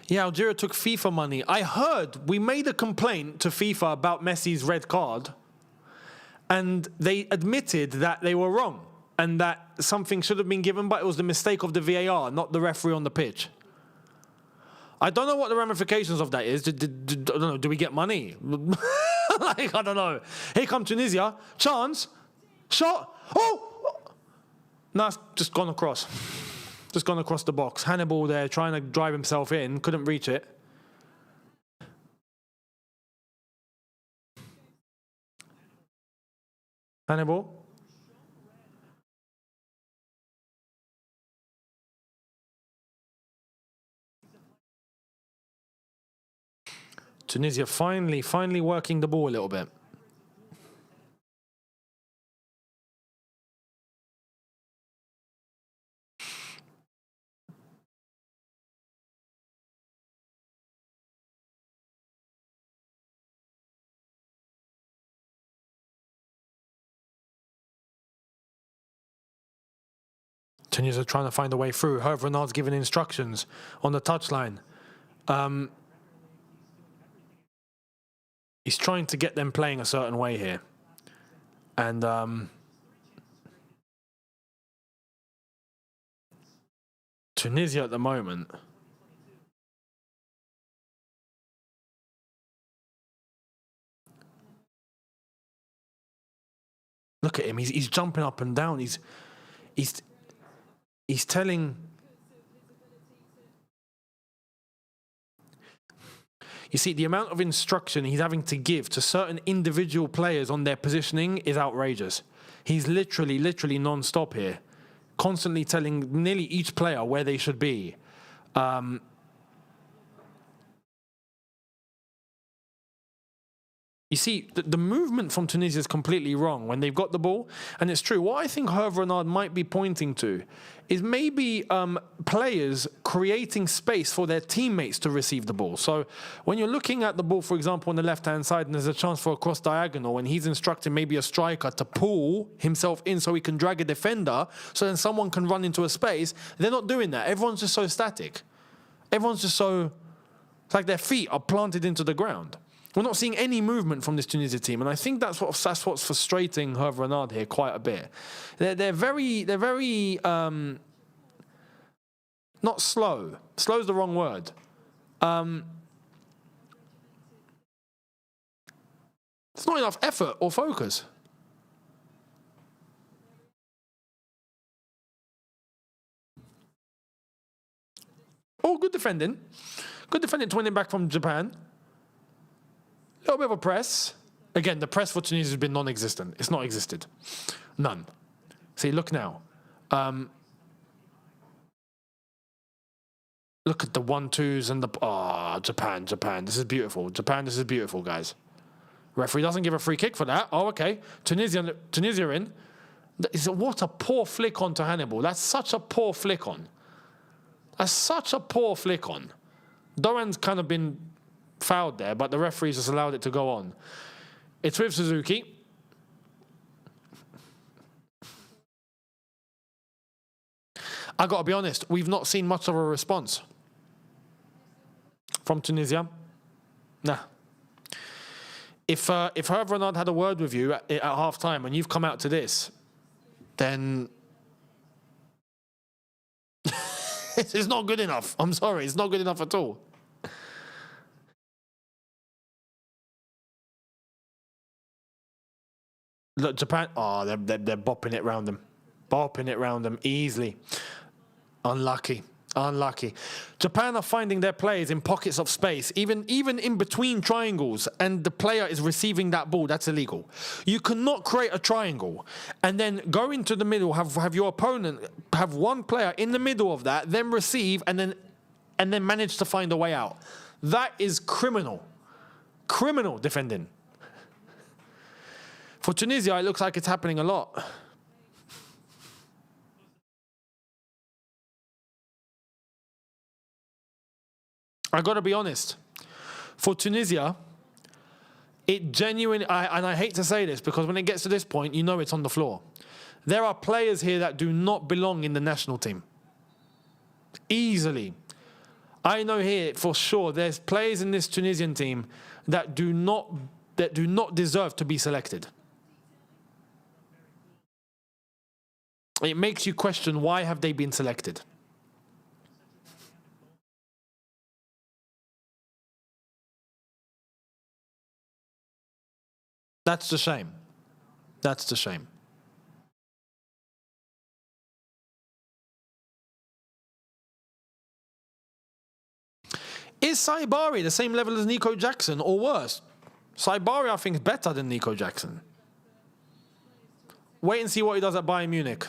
Yeah, Algeria took FIFA money. I heard we made a complaint to FIFA about Messi's red card, and they admitted that they were wrong and that something should have been given, but it was the mistake of the VAR, not the referee on the pitch. I don't know what the ramifications of that is. I don't know. Do we get money? Like, I don't know. Here come Tunisia. Chance. Shot. Oh! No, it's just gone across. Just gone across the box. Hannibal there trying to drive himself in. Couldn't reach it. Hannibal. Tunisia finally working the ball a little bit. Tunisia trying to find a way through. Hervé Renard's giving instructions on the touchline. He's trying to get them playing a certain way here. And Tunisia at the moment. Look at him. He's jumping up and down. He's telling. You see, the amount of instruction he's having to give to certain individual players on their positioning is outrageous. He's literally non-stop here, constantly telling nearly each player where they should be. You see, the movement from Tunisia is completely wrong when they've got the ball. And it's true. What I think Hervé Renard might be pointing to is maybe players creating space for their teammates to receive the ball. So when you're looking at the ball, for example, on the left-hand side, and there's a chance for a cross diagonal, and he's instructing maybe a striker to pull himself in so he can drag a defender, so then someone can run into a space, they're not doing that. Everyone's just so static. Everyone's just so... It's like their feet are planted into the ground. We're not seeing any movement from this Tunisia team, and I think that's what's frustrating Hervé Renard here quite a bit. They're very not slow. Slow is the wrong word. It's not enough effort or focus. Oh, good defending. Good defending to win it back from Japan. A little bit of a press. Again, the press for Tunisia has been non-existent. It's not existed. None. See, look now. Look at the 1-2s and the... Oh, Japan. This is beautiful. This is beautiful, guys. Referee doesn't give a free kick for that. Oh, okay. Tunisia in. What a poor flick on to Hannibal. That's such a poor flick on. Doran's kind of been fouled there, but the referees just allowed it to go on. It's with Suzuki. I got to be honest, we've not seen much of a response from Tunisia. Nah. If Hervé Renard had a word with you at half-time and you've come out to this, then it's not good enough. I'm sorry, it's not good enough at all. Look, Japan, they're bopping it round them. Bopping it round them easily. Unlucky. Japan are finding their players in pockets of space, even in between triangles, and the player is receiving that ball. That's illegal. You cannot create a triangle and then go into the middle, have your opponent have one player in the middle of that, then receive, and then manage to find a way out. That is criminal. Criminal defending. For Tunisia, it looks like it's happening a lot. I got to be honest. For Tunisia, it genuinely, and I hate to say this because when it gets to this point, you know it's on the floor. There are players here that do not belong in the national team. Easily. I know here for sure there's players in this Tunisian team that do not deserve to be selected. It makes you question, why have they been selected? That's the shame. That's the shame. Is Saibari the same level as Nico Jackson or worse? Saibari, I think, is better than Nico Jackson. Wait and see what he does at Bayern Munich.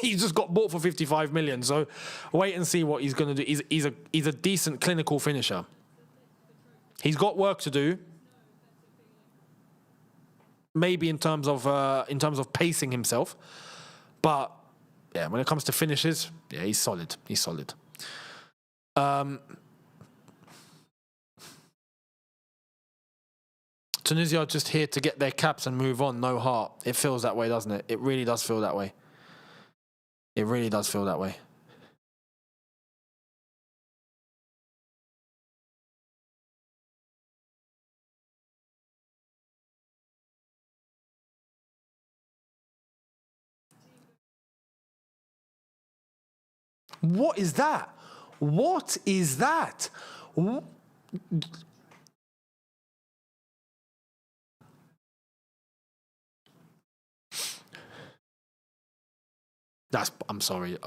He just got bought for 55 million, so wait and see what he's going to do. He's a decent clinical finisher. He's got work to do. Maybe in terms of pacing himself, but yeah, when it comes to finishes, yeah, he's solid. Tunisia are just here to get their caps and move on, no heart. It feels that way, doesn't it? It really does feel that way. It really does feel that way. What is that? What is that? I'm sorry.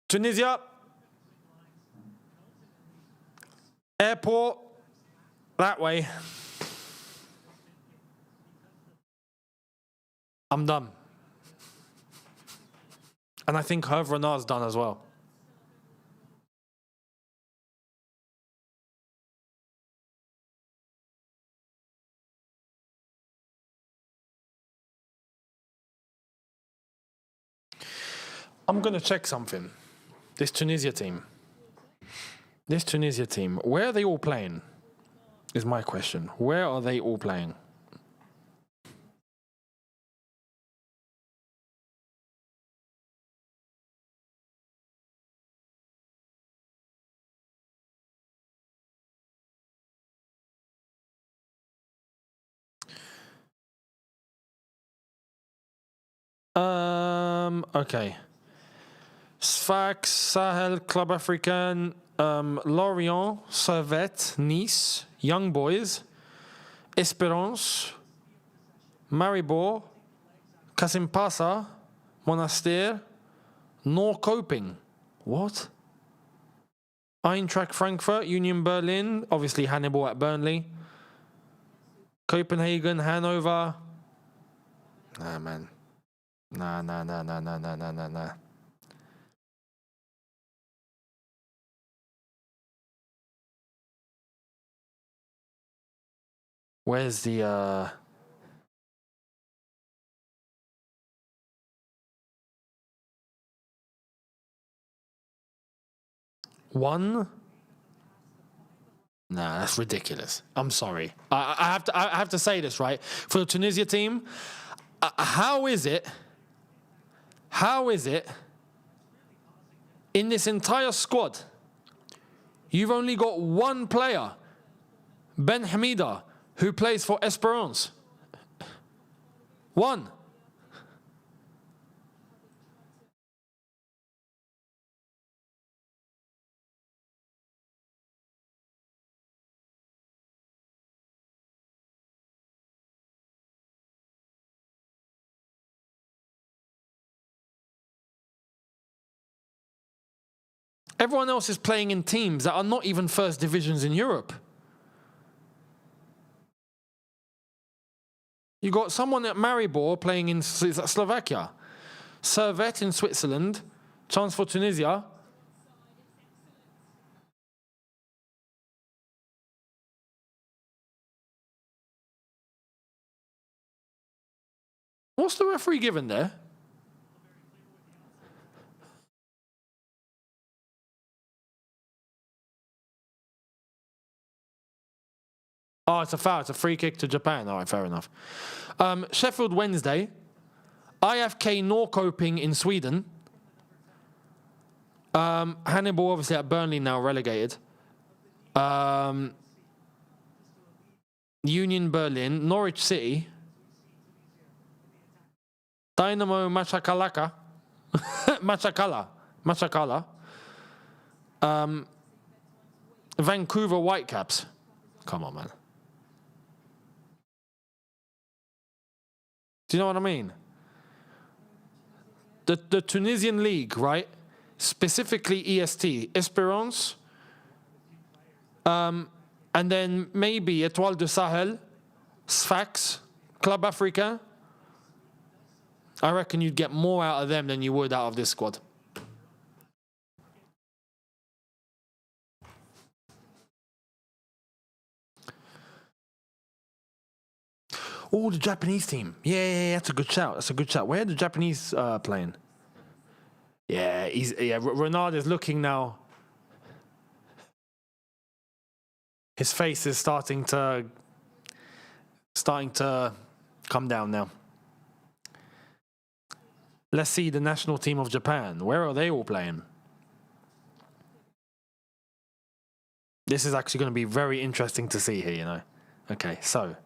Tunisia. Airport. That way. I'm done. And I think Hervé Renard's done as well. I'm going to check something. This Tunisia team, where are they all playing? Is my question. Where are they all playing? Okay. Sfax, Sahel, Club Africain, Lorient, Servette, Nice, Young Boys, Espérance, Maribor, Kasimpasa, Monastir, Norrköping. What? Eintracht Frankfurt, Union Berlin, obviously Hannibal at Burnley, Copenhagen, Hanover. Nah, man. Nah. Where's the one? Nah, that's ridiculous. I'm sorry. I have to say this, right? For the Tunisia team, how is it in this entire squad you've only got one player, Ben Hamida, who plays for Esperance? One. Everyone else is playing in teams that are not even first divisions in Europe. You got someone at Maribor playing in Slovakia, Servette in Switzerland, chance for Tunisia. What's the referee given there? Oh, it's a foul. It's a free kick to Japan. All right, fair enough. Sheffield Wednesday. IFK Norrköping in Sweden. Hannibal, obviously, at Burnley now relegated. Union Berlin. Norwich City. Dynamo Machakalaka. Machakala. Vancouver Whitecaps. Come on, man. Do you know what I mean? The Tunisian league, right? Specifically EST, Espérance, and then maybe Étoile du Sahel, Sfax, Club Africain. I reckon you'd get more out of them than you would out of this squad. Oh, the Japanese team. Yeah, that's a good shout. Where are the Japanese playing? Yeah, Renard is looking now. His face is starting to come down now. Let's see the national team of Japan. Where are they all playing? This is actually going to be very interesting to see here, you know. Okay, so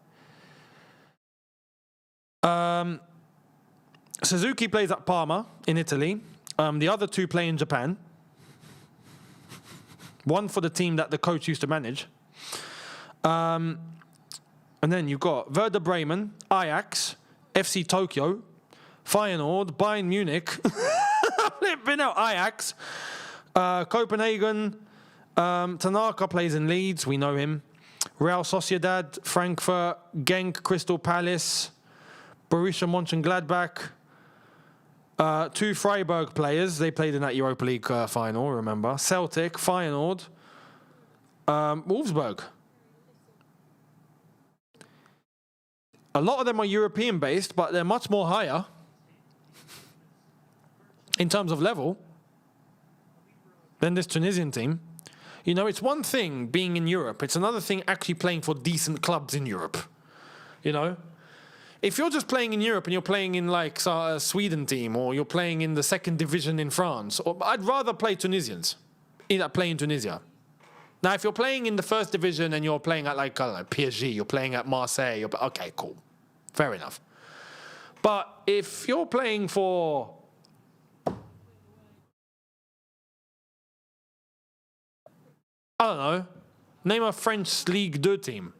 Suzuki plays at Parma in Italy. The other two play in Japan. One for the team that the coach used to manage. And then you've got Werder Bremen, Ajax, FC Tokyo, Feyenoord, Bayern Munich, flipping out Ajax, Copenhagen, Tanaka plays in Leeds, we know him, Real Sociedad, Frankfurt, Genk, Crystal Palace, Borussia Mönchengladbach, two Freiburg players, they played in that Europa League final, remember, Celtic, Feyenoord, Wolfsburg. A lot of them are European based, but they're much more higher. in terms of level than this Tunisian team. You know, it's one thing being in Europe. It's another thing actually playing for decent clubs in Europe. You know? If you're just playing in Europe and you're playing in like a Sweden team or you're playing in the second division in France, I'd rather play Tunisians that play in Tunisia. Now, if you're playing in the first division and you're playing at like, I don't know, PSG, you're playing at Marseille, okay, cool. Fair enough. But if you're playing for... I don't know, name a French Ligue 2 team.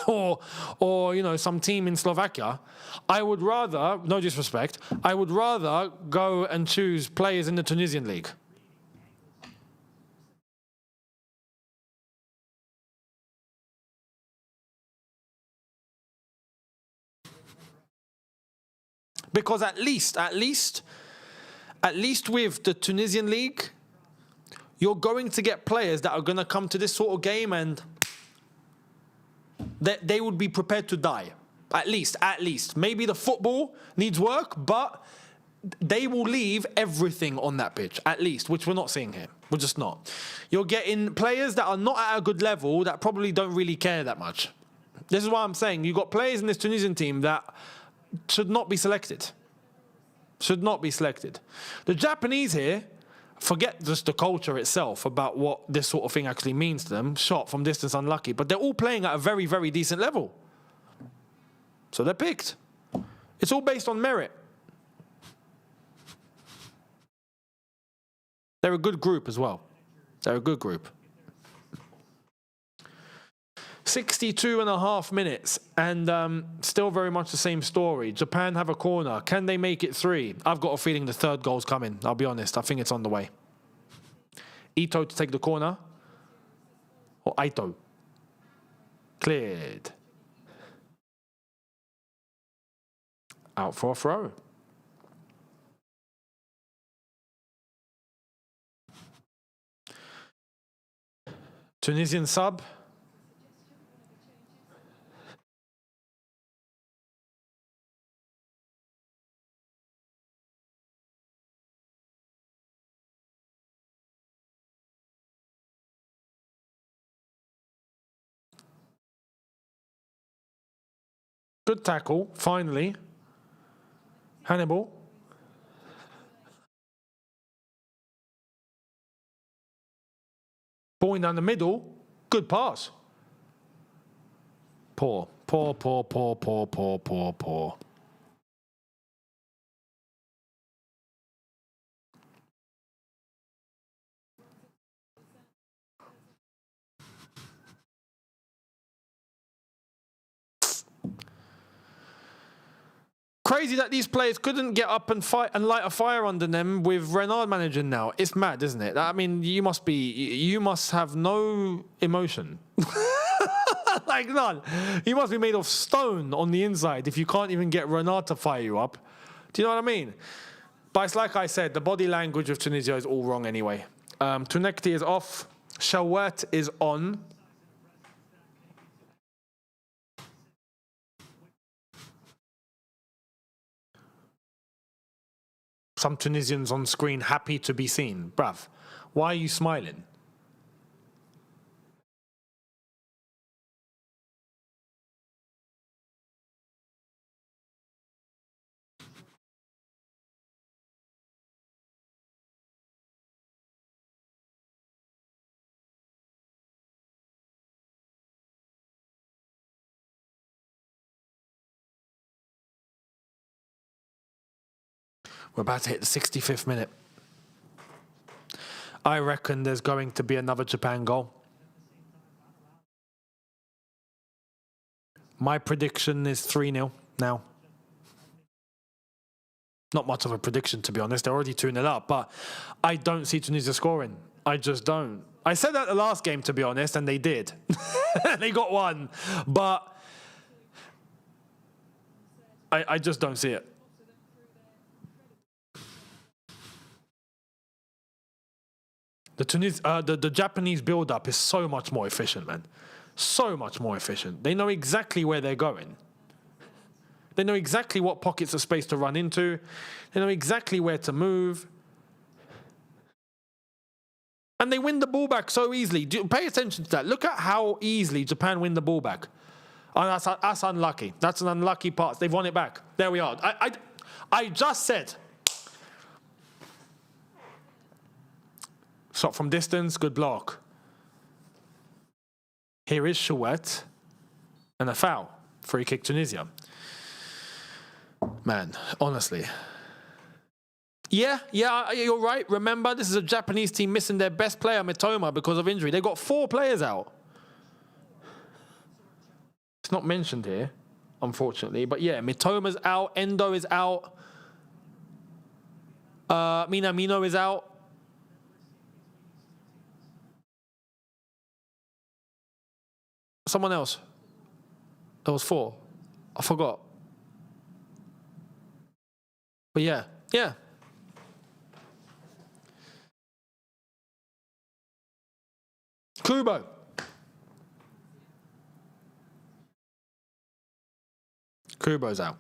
or you know, some team in Slovakia, I would rather, no disrespect, I would rather go and choose players in the Tunisian league. Because at least with the Tunisian league, you're going to get players that are going to come to this sort of game and they would be prepared to die. At least. Maybe the football needs work, but they will leave everything on that pitch, at least, which we're not seeing here. We're just not. You're getting players that are not at a good level that probably don't really care that much. This is what I'm saying. You've got players in this Tunisian team that should not be selected. Should not be selected. The Japanese here, forget just the culture itself about what this sort of thing actually means to them. Shot from distance, unlucky. But they're all playing at a very, very decent level. So they're picked. It's all based on merit. They're a good group as well. They're a good group. 62.5 minutes and still very much the same story. Japan have a corner. Can they make it 3? I've got a feeling the third goal's coming. I'll be honest. I think it's on the way. Ito to take the corner. Or Aito. Cleared. Out for a throw. Tunisian sub. Good tackle, finally. Hannibal. Ball down the middle. Good pass. Poor. Crazy that these players couldn't get up and fight and light a fire under them with Renard managing now. It's mad, isn't it? I mean, you must have no emotion. Like none. You must be made of stone on the inside if you can't even get Renard to fire you up. Do you know what I mean? But it's like I said, the body language of Tunisia is all wrong anyway. Tunekti is off. Shawat is on. Some Tunisians on screen happy to be seen. Bruv, why are you smiling? We're about to hit the 65th minute. I reckon there's going to be another Japan goal. My prediction is 3-0 now. Not much of a prediction, to be honest. They're already 2-0 up, but I don't see Tunisia scoring. I just don't. I said that the last game, to be honest, and they did. They got one, but I just don't see it. The Japanese build-up is so much more efficient, man. So much more efficient. They know exactly where they're going. They know exactly what pockets of space to run into. They know exactly where to move. And they win the ball back so easily. Pay attention to that. Look at how easily Japan win the ball back. Oh, that's unlucky. That's an unlucky pass. They've won it back. There we are. I just said. Shot from distance, good block. Here is Chouette. And a foul. Free kick Tunisia. Man, honestly. Yeah, you're right. Remember, this is a Japanese team missing their best player, Mitoma, because of injury. They've got 4 players out. It's not mentioned here, unfortunately. But yeah, Mitoma's out. Endo is out. Minamino is out. Someone else. There was 4. I forgot. But yeah. Kubo. Kubo's out.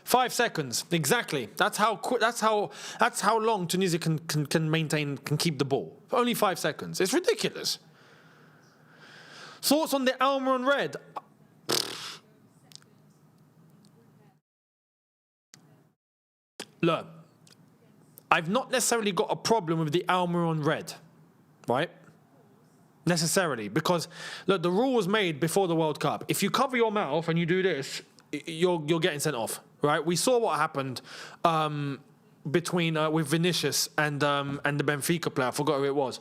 Five seconds, exactly. That's how quick. That's how long Tunisia can keep the ball. Only 5 seconds. It's ridiculous. Thoughts on the Almiron red? Look, I've not necessarily got a problem with the Almiron red, right? Necessarily, because look, the rule was made before the World Cup. If you cover your mouth and you do this, you're getting sent off, right? We saw what happened between with Vinicius and the Benfica player. I forgot who it was.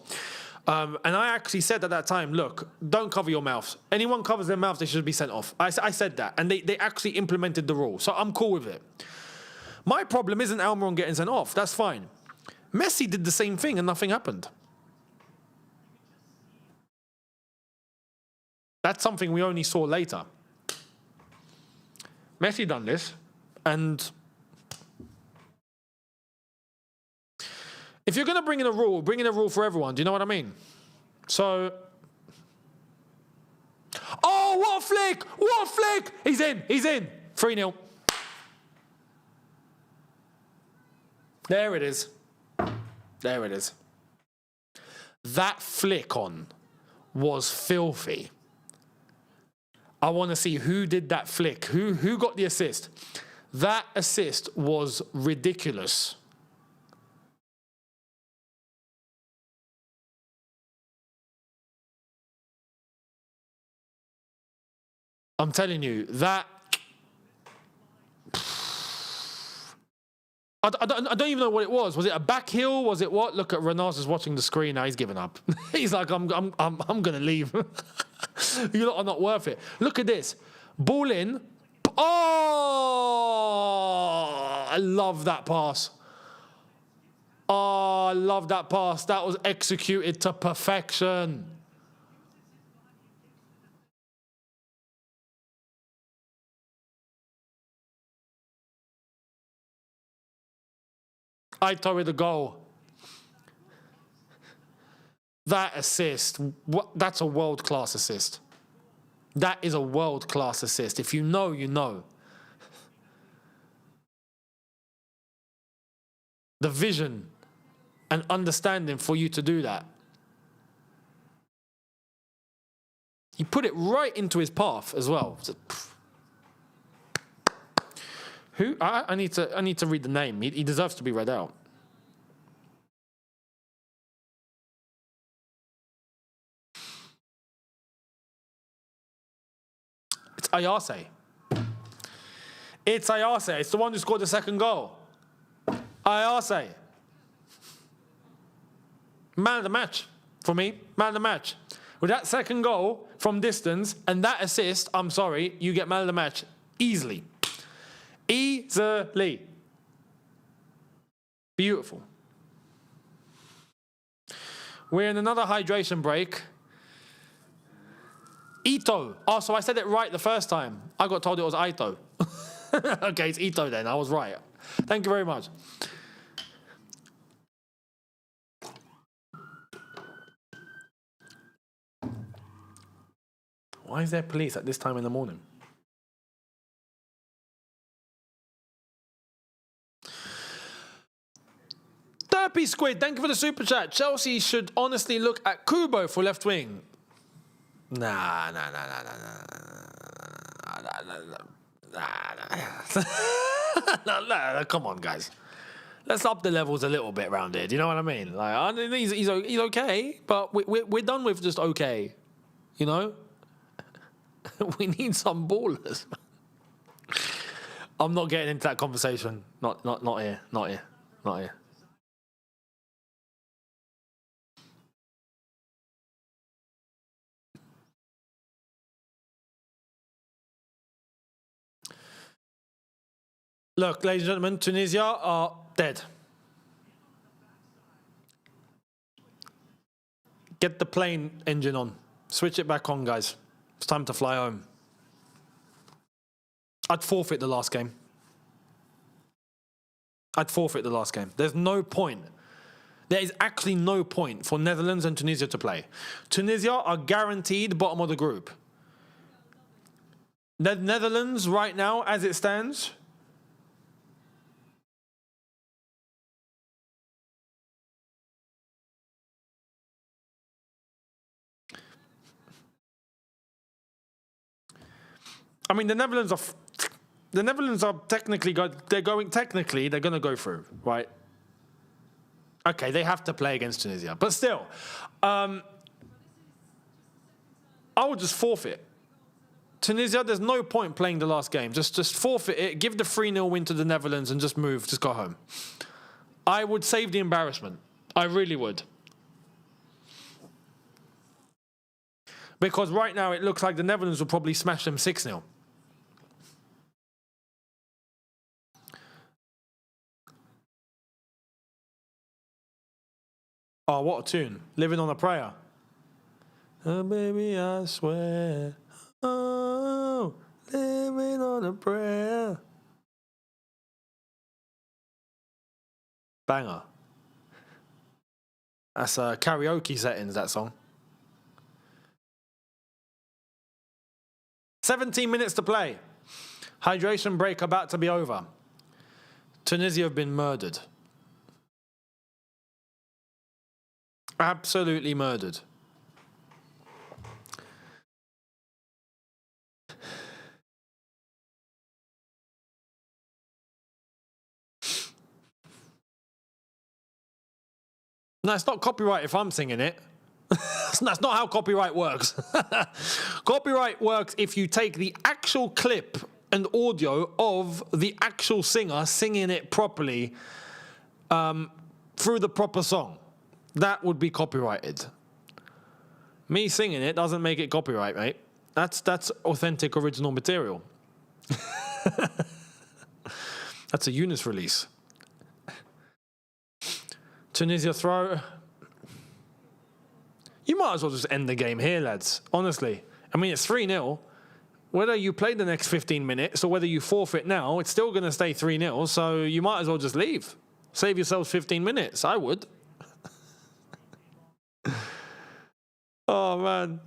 And I actually said at that time, look, don't cover your mouths. Anyone covers their mouths, they should be sent off. I said that, and they actually implemented the rule, so I'm cool with it. My problem isn't Almiron getting sent off. That's fine. Messi did the same thing and nothing happened. That's something we only saw later. Messi done this, and if you're going to bring in a rule, bring in a rule for everyone. Do you know what I mean? So, oh, what a flick! What a flick! He's in. 3-0. There it is. That flick on was filthy. I want to see who did that flick. Who got the assist? That assist was ridiculous. I'm telling you, that... I don't even know what it was. Was it a back heel? Was it what? Look at Renas is watching the screen now. He's given up. He's like, I'm going to leave. You lot are not worth it. Look at this. Ball in. Oh, I love that pass. Oh, I love that pass. That was executed to perfection. Aito with the goal. That assist, that's a world-class assist. That is a world-class assist. If you know, you know. The vision and understanding for you to do that. He put it right into his path as well. Who? I need to read the name. He deserves to be read out. It's Ayase. It's Ayase. It's the one who scored the second goal. Ayase. Man of the match for me. Man of the match. With that second goal from distance and that assist, I'm sorry, you get man of the match easily. Easily. Beautiful. We're in another hydration break. Ito. Oh, so I said it right the first time. I got told it was Aito. Okay, it's Ito then. I was right. Thank you very much. Why is there police at this time in the morning? Crispy Squid, thank you for the super chat. Chelsea should honestly look at Kubo for left wing. Nah. Come on, guys. Let's up the levels a little bit around here. Do you know what I mean? Like, he's okay, but we're done with just okay. You know? We need some ballers. I'm not getting into that conversation. Not here. Not here. Not here. Look, ladies and gentlemen, Tunisia are dead. Get the plane engine on. Switch it back on, guys. It's time to fly home. I'd forfeit the last game. There's no point. There is actually no point for Netherlands and Tunisia to play. Tunisia are guaranteed bottom of the group. The Netherlands, right now, as it stands... I mean, the Netherlands are technically they're going to go through, right? Okay, they have to play against Tunisia, but still, I would just forfeit. Tunisia, there's no point playing the last game. Just forfeit it, give the 3-0 win to the Netherlands, and just move, just go home. I would save the embarrassment. I really would. Because right now it looks like the Netherlands will probably smash them 6-0. Oh, what a tune. Living on a Prayer. Oh, baby, I swear. Oh, living on a prayer. Banger. That's karaoke settings, that song. 17 minutes to play. Hydration break about to be over. Tunisia have been murdered. Absolutely murdered. No, it's not copyright if I'm singing it. That's not how copyright works. Copyright works if you take the actual clip and audio of the actual singer singing it properly through the proper song. That would be copyrighted. Me singing it doesn't make it copyright, mate. That's authentic original material. That's a Younes release. Tunisia throw. You might as well just end the game here, lads. Honestly. I mean, it's 3-0. Whether you play the next 15 minutes or whether you forfeit now, it's still going to stay 3-0. So you might as well just leave. Save yourselves 15 minutes. I would. Oh, man.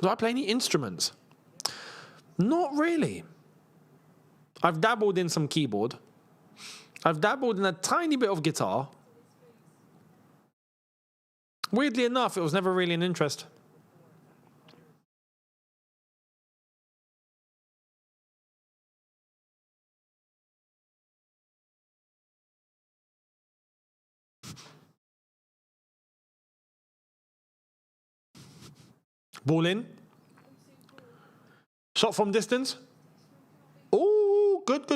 Do I play any instruments? Not really. I've dabbled in some keyboard. I've dabbled in a tiny bit of guitar. Weirdly enough, it was never really an interest. Ball in. Shot from distance. Oh, good.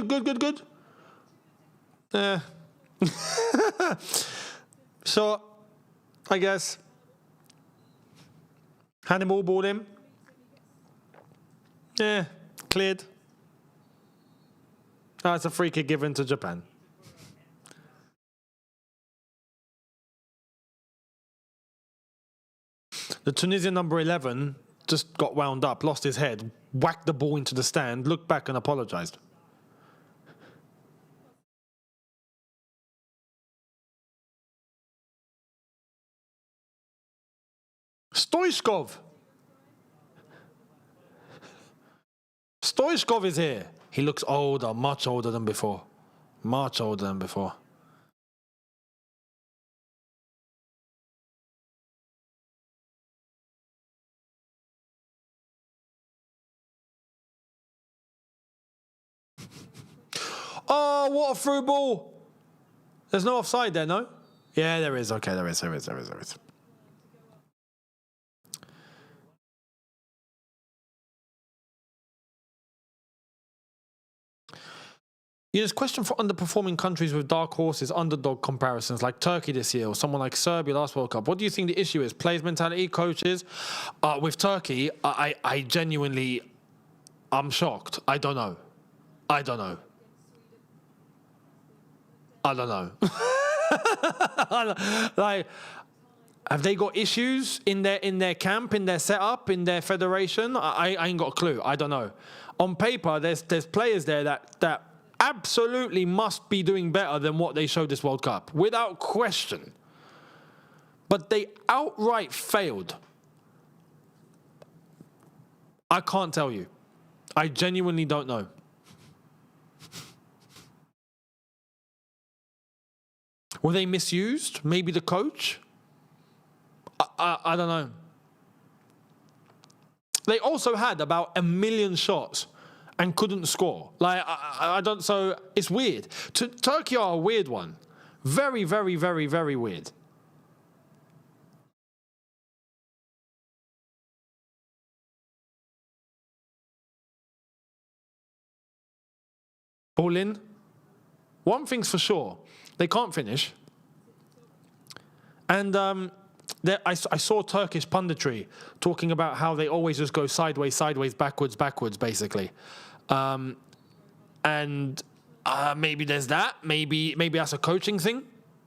So, I guess. Hannibal ball in. Yeah, cleared. Oh, it's a free kick given to Japan. The Tunisian number 11 just got wound up, lost his head, whacked the ball into the stand, looked back and apologized. Stoichkov is here. He looks older, much older than before. Much older than before. Oh, what a through ball. There's no offside there, no? Yeah, there is. Okay, there is. There's a question for underperforming countries with dark horses, underdog comparisons like Turkey this year or someone like Serbia last World Cup. What do you think the issue is? Players' mentality, coaches? With Turkey, I genuinely, I'm shocked. I don't know. Like, have they got issues in their camp, in their setup, in their federation? I ain't got a clue. I don't know. On paper, there's players there that absolutely must be doing better than what they showed this World Cup, without question. But they outright failed. I can't tell you. I genuinely don't know. Were they misused? Maybe the coach? I don't know. They also had about 1 million shots and couldn't score. Like, I don't, so it's weird. Turkey are a weird one. Very, very, very, very weird. All in. One thing's for sure. They can't finish. And I saw Turkish punditry talking about how they always just go sideways, backwards, basically. And maybe there's that. Maybe that's a coaching thing.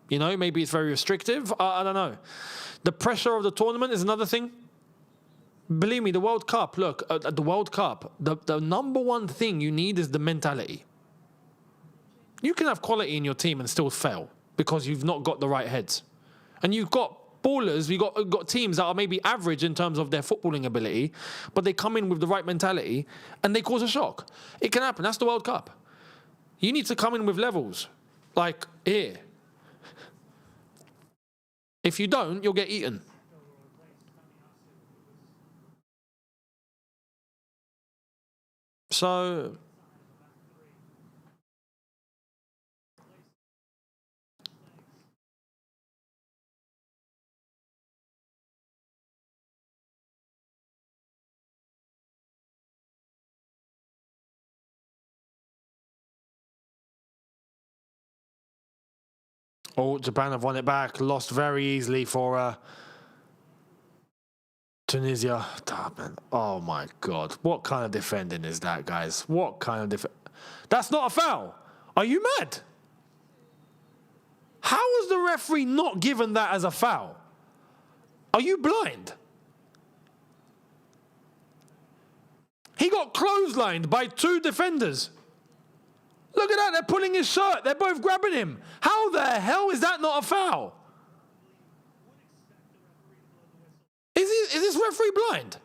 You know, maybe it's very restrictive. I don't know. The pressure of the tournament is another thing. Believe me, the World Cup, look, at the World Cup, the number one thing you need is the mentality. You can have quality in your team and still fail because you've not got the right heads. And you've got ballers, you've got teams that are maybe average in terms of their footballing ability, but they come in with the right mentality and they cause a shock. It can happen. That's the World Cup. You need to come in with levels. Like here. If you don't, you'll get eaten. So... Oh, Japan have won it back. Lost very easily for Tunisia. Oh, my God. What kind of defending is that, guys? What kind of defending? That's not a foul. Are you mad? How was the referee not given that as a foul? Are you blind? He got clotheslined by 2 defenders. Look at that, they're pulling his shirt. They're both grabbing him. How the hell is that not a foul? Is this referee blind?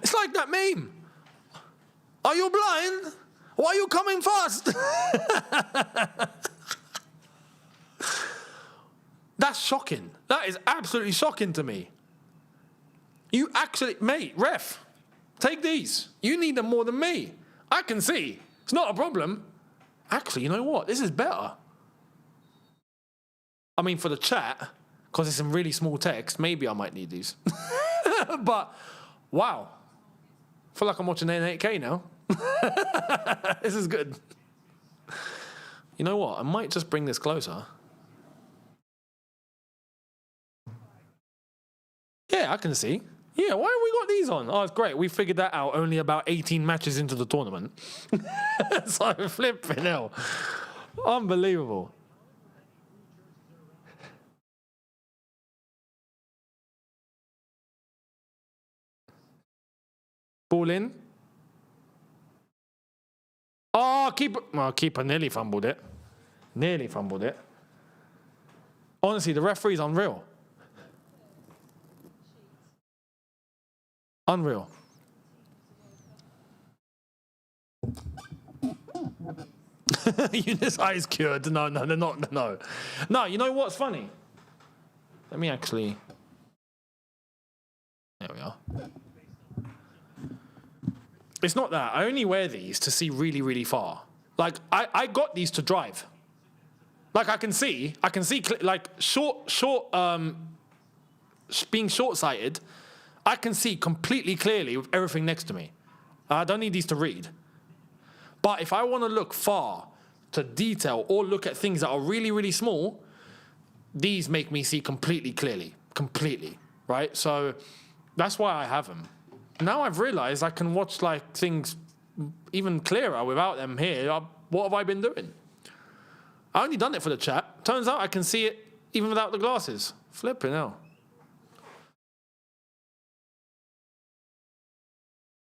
It's like that meme. Are you blind? Why are you coming fast? That's shocking. That is absolutely shocking to me. You actually, mate, ref. Take these. You need them more than me. I can see. It's not a problem. Actually, you know what? This is better. I mean, for the chat, because it's in really small text, maybe I might need these. But, wow. I feel like I'm watching an 8K now. This is good. You know what? I might just bring this closer. Yeah, I can see. Yeah, why have we got these on? Oh, it's great. We figured that out only about 18 matches into the tournament. So flipping hell. Unbelievable. Ball in. Oh, keeper nearly fumbled it. Nearly fumbled it. Honestly, the referee's unreal. Unreal. Younes' eyes cured. No, they're not. No. No, you know what's funny? Let me actually... There we are. It's not that. I only wear these to see really, really far. Like, I got these to drive. Like, I can see, like, being short-sighted, I can see completely clearly with everything next to me. I don't need these to read. But if I want to look far to detail or look at things that are really, really small, these make me see completely clearly. Completely, right? So that's why I have them. Now I've realized I can watch like things even clearer without them here. What have I been doing? I only done it for the chat. Turns out I can see it even without the glasses. Flipping hell.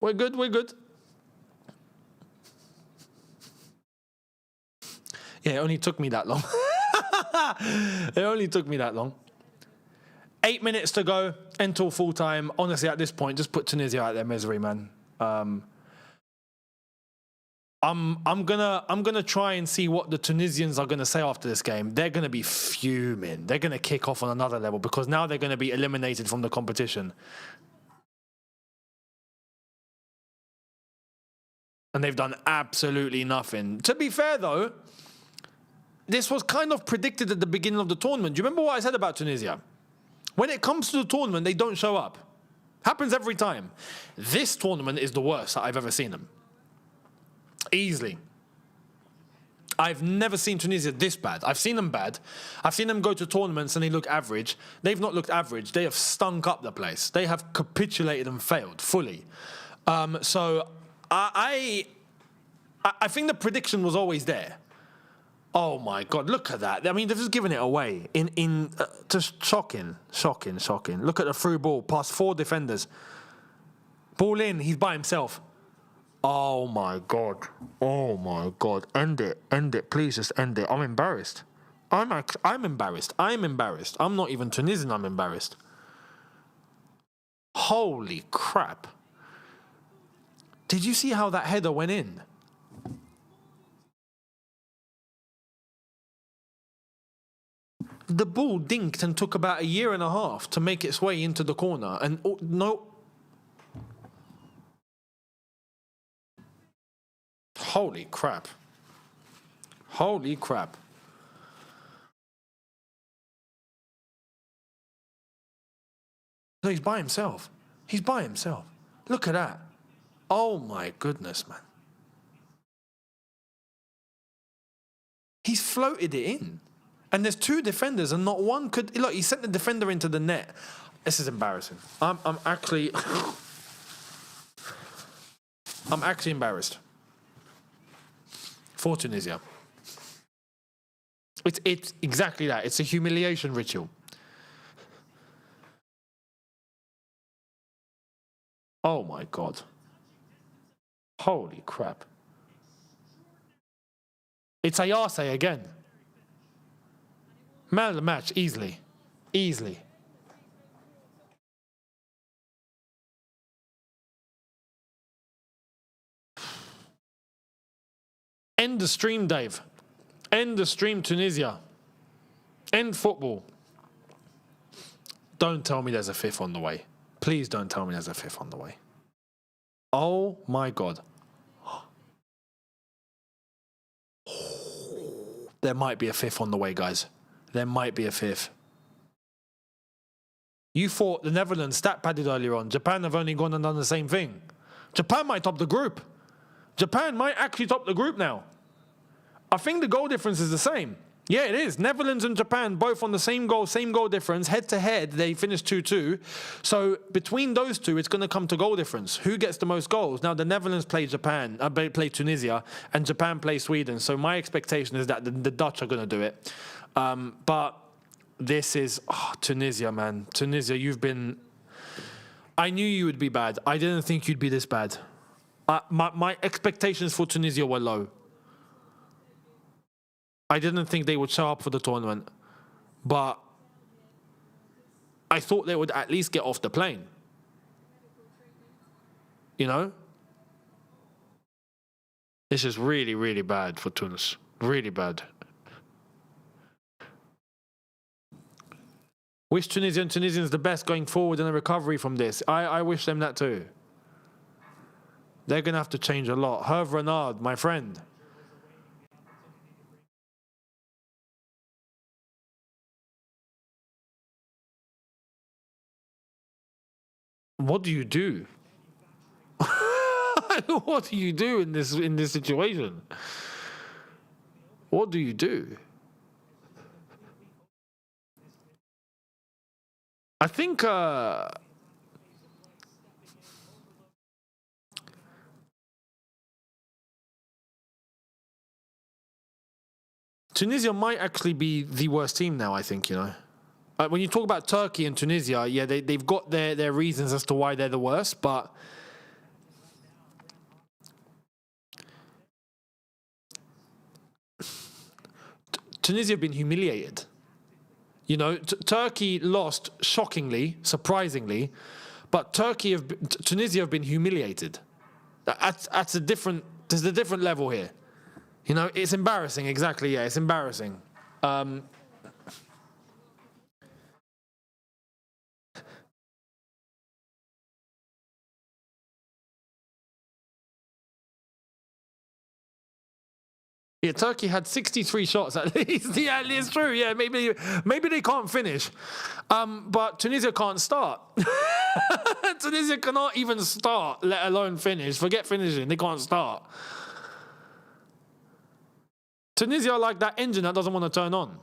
We're good. Yeah, it only took me that long. It only took me that long. 8 minutes to go until full time. Honestly, at this point, just put Tunisia out of their misery, man. I'm gonna try and see what the Tunisians are gonna say after this game. They're gonna be fuming. They're gonna kick off on another level because now they're gonna be eliminated from the competition. And they've done absolutely nothing. To be fair, though, this was kind of predicted at the beginning of the tournament. Do you remember what I said about Tunisia? When it comes to the tournament, they don't show up. Happens every time. This tournament is the worst that I've ever seen them. Easily. I've never seen Tunisia this bad. I've seen them bad. I've seen them go to tournaments and they look average. They've not looked average. They have stunk up the place. They have capitulated and failed fully. So I think the prediction was always there. Oh my God! Look at that. I mean, they've just given it away. Just shocking. Look at the through ball past 4 defenders. Ball in. He's by himself. Oh my God. End it. Please just end it. I'm embarrassed. I'm embarrassed. I'm not even Tunisian. I'm embarrassed. Holy crap! Did you see how that header went in? The ball dinked and took about 1.5 years to make its way into the corner. And no. Holy crap. No, he's by himself. Look at that. Oh my goodness, man. He's floated it in. And there's 2 defenders and not one could... Look, he sent the defender into the net. This is embarrassing. I'm actually embarrassed. For Tunisia. It's exactly that. It's a humiliation ritual. Oh my God. Holy crap. It's Ayase again. Man of the match, easily. End the stream, Dave. End the stream, Tunisia. End football. Don't tell me there's a 5th on the way. Please don't tell me there's a 5th on the way. Oh my God. There might be a 5th on the way, guys. There might be a 5th. You thought the Netherlands stat padded earlier on. Japan have only gone and done the same thing. Japan might top the group. Japan might actually top the group now. I think the goal difference is the same. Yeah, it is. Netherlands and Japan both on the same goal difference. Head to head, they finished 2-2. So between those two, it's going to come to goal difference. Who gets the most goals? Now, the Netherlands play Tunisia, and Japan play Sweden. So my expectation is that the Dutch are going to do it. But this is Tunisia, man. Tunisia, you've been... I knew you would be bad. I didn't think you'd be this bad. My expectations for Tunisia were low. I didn't think they would show up for the tournament, but I thought they would at least get off the plane. you know? This is really, really bad for Tunis. Really bad. Wish Tunisians the best going forward in the recovery from this. I wish them that too. They're going to have to change a lot. Hervé Renard, my friend. What do you do? What do you do in this situation? What do you do? I think Tunisia might actually be the worst team now, I think, you know. When you talk about Turkey and Tunisia, yeah, they've got their reasons as to why they're the worst, but Tunisia have been humiliated. You know, Turkey lost shockingly, surprisingly, but Tunisia have been humiliated. There's a different level here. You know, it's embarrassing, exactly, yeah, it's embarrassing. Yeah, Turkey had 63 shots at least. Yeah, it's true. Yeah, maybe they can't finish, but Tunisia can't start. Tunisia cannot even start, let alone finish. Forget finishing; they can't start. Tunisia are like that engine that doesn't want to turn on.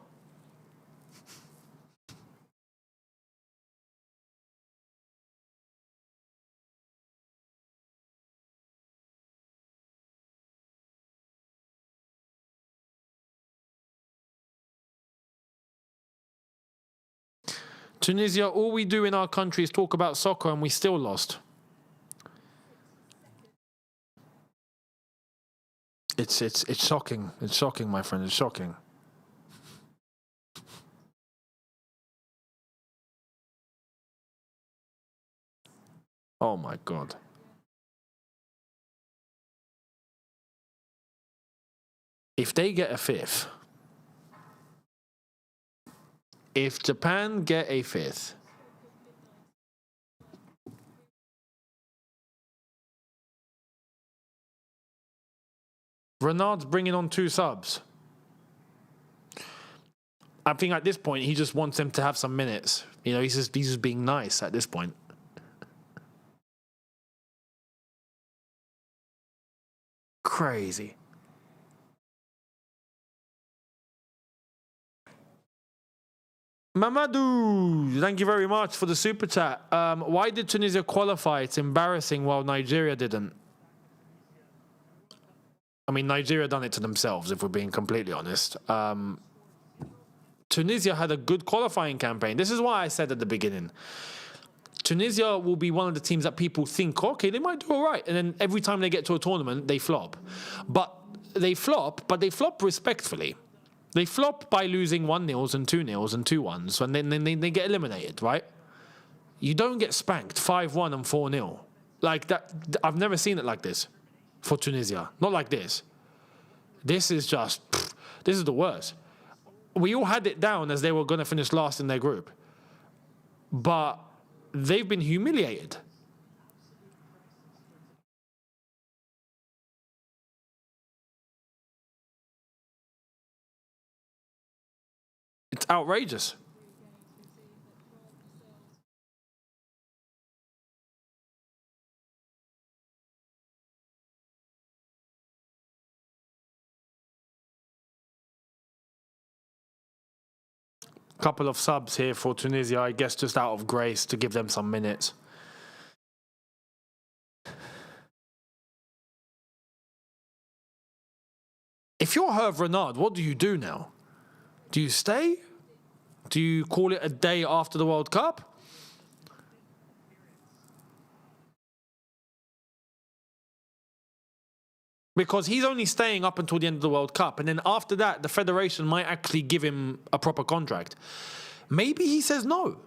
Tunisia, all we do in our country is talk about soccer and we still lost. It's shocking. It's shocking, my friend. It's shocking. Oh my God. If they get a fifth, if Japan get a fifth, Renard's bringing on 2 subs. I think at this point he just wants them to have some minutes. You know, he's just being nice at this point. Crazy. Mamadou, thank you very much for the super chat. Why did Tunisia qualify? It's embarrassing while Nigeria didn't. I mean, Nigeria done it to themselves, if we're being completely honest. Tunisia had a good qualifying campaign. This is why I said at the beginning, Tunisia will be one of the teams that people think, okay, they might do all right. And then every time they get to a tournament, they flop. But they flop respectfully. They flop by losing 1-0s and 2-0s and 2-1s, and then they get eliminated, right? You don't get spanked 5-1 and 4-0. Like that, I've never seen it like this for Tunisia. Not like this. This is just, this is the worst. We all had it down as they were going to finish last in their group. But they've been humiliated. It's outrageous. Couple of subs here for Tunisia, I guess just out of grace to give them some minutes. If you're Hervé Renard, what do you do now? Do you stay? Do you call it a day after the World Cup? Because he's only staying up until the end of the World Cup. And then after that, the federation might actually give him a proper contract. Maybe he says no.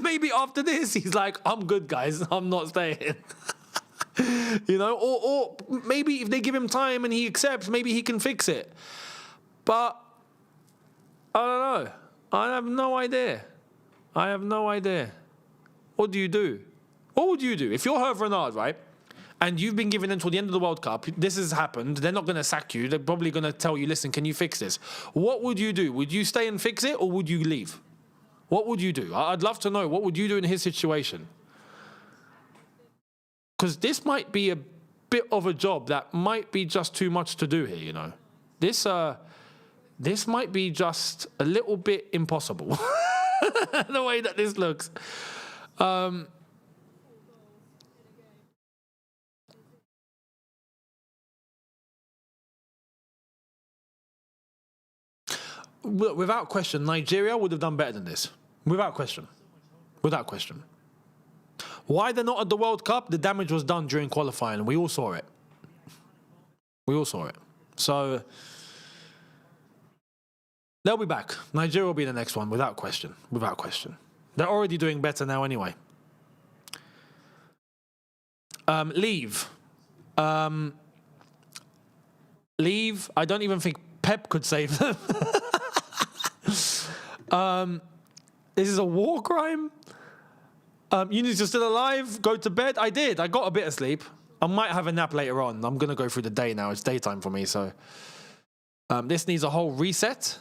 Maybe after this, he's like, I'm good, guys. I'm not staying. You know, or maybe if they give him time and he accepts, maybe he can fix it. But I don't know. I have no idea. What do you do? What would you do? If you're Hervé Renard, right, and you've been given until the end of the World Cup, this has happened, they're not going to sack you. They're probably going to tell you, listen, can you fix this? What would you do? Would you stay and fix it, or would you leave? What would you do? I'd love to know. What would you do in his situation? Because this might be a bit of a job that might be just too much to do here, you know. This might be just a little bit impossible. The way that this looks. Without question, Nigeria would have done better than this. Without question. Why they're not at the World Cup? The damage was done during qualifying, and we all saw it. So they'll be back. Nigeria will be the next one, without question. They're already doing better now anyway. Leave. Leave. I don't even think Pep could save them. This is a war crime. Younes, you're still alive? Go to bed? I did. I got a bit of sleep. I might have a nap later on. I'm going to go through the day now. It's daytime for me, so... this needs a whole reset.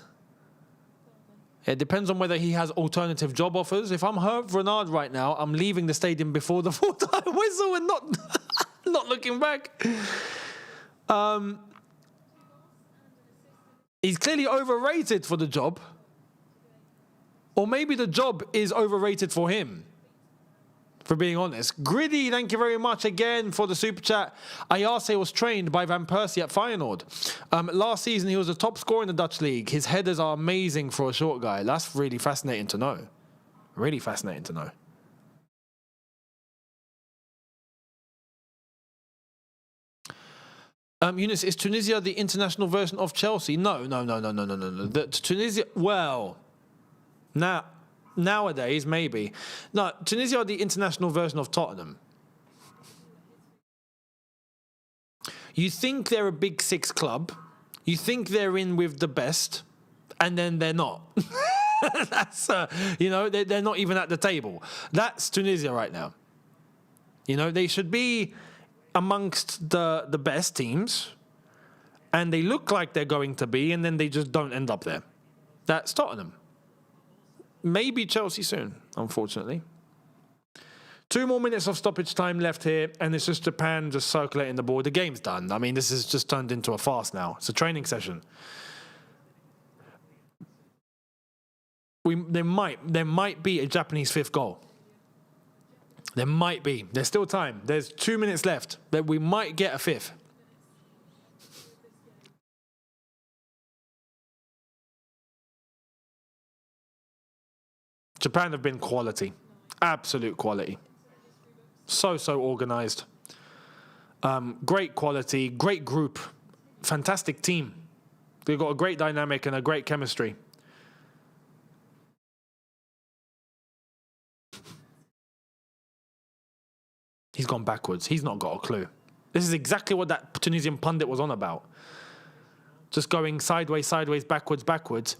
It depends on whether he has alternative job offers. If I'm Hervé Renard right now, I'm leaving the stadium before the full-time whistle and not looking back. He's clearly overrated for the job. Or maybe the job is overrated for him, for being honest. Griddy, thank you very much again for the super chat. Ayase was trained by Van Persie at Feyenoord. Last season, he was the top scorer in the Dutch league. His headers are amazing for a short guy. That's really fascinating to know. Younes, is Tunisia the international version of Chelsea? No. Tunisia, well... Nowadays, maybe. No, Tunisia are the international version of Tottenham. You think they're a Big Six club, you think they're in with the best, and then they're not. That's, you know, they're not even at the table. That's Tunisia right now. You know, they should be amongst the best teams, and they look like they're going to be, and then they just don't end up there. That's Tottenham. Maybe Chelsea soon, unfortunately. 2 more minutes of stoppage time left here, and it's just Japan just circulating the ball. The game's done. I mean, this has just turned into a farce now. It's a training session. There might be a Japanese 5th goal. There might be. There's still time. There's 2 minutes left. That we might get a 5th. Japan have been quality. Absolute quality. So organised. Great quality, great group, fantastic team. They've got a great dynamic and a great chemistry. He's gone backwards. He's not got a clue. This is exactly what that Tunisian pundit was on about. Just going sideways, backwards.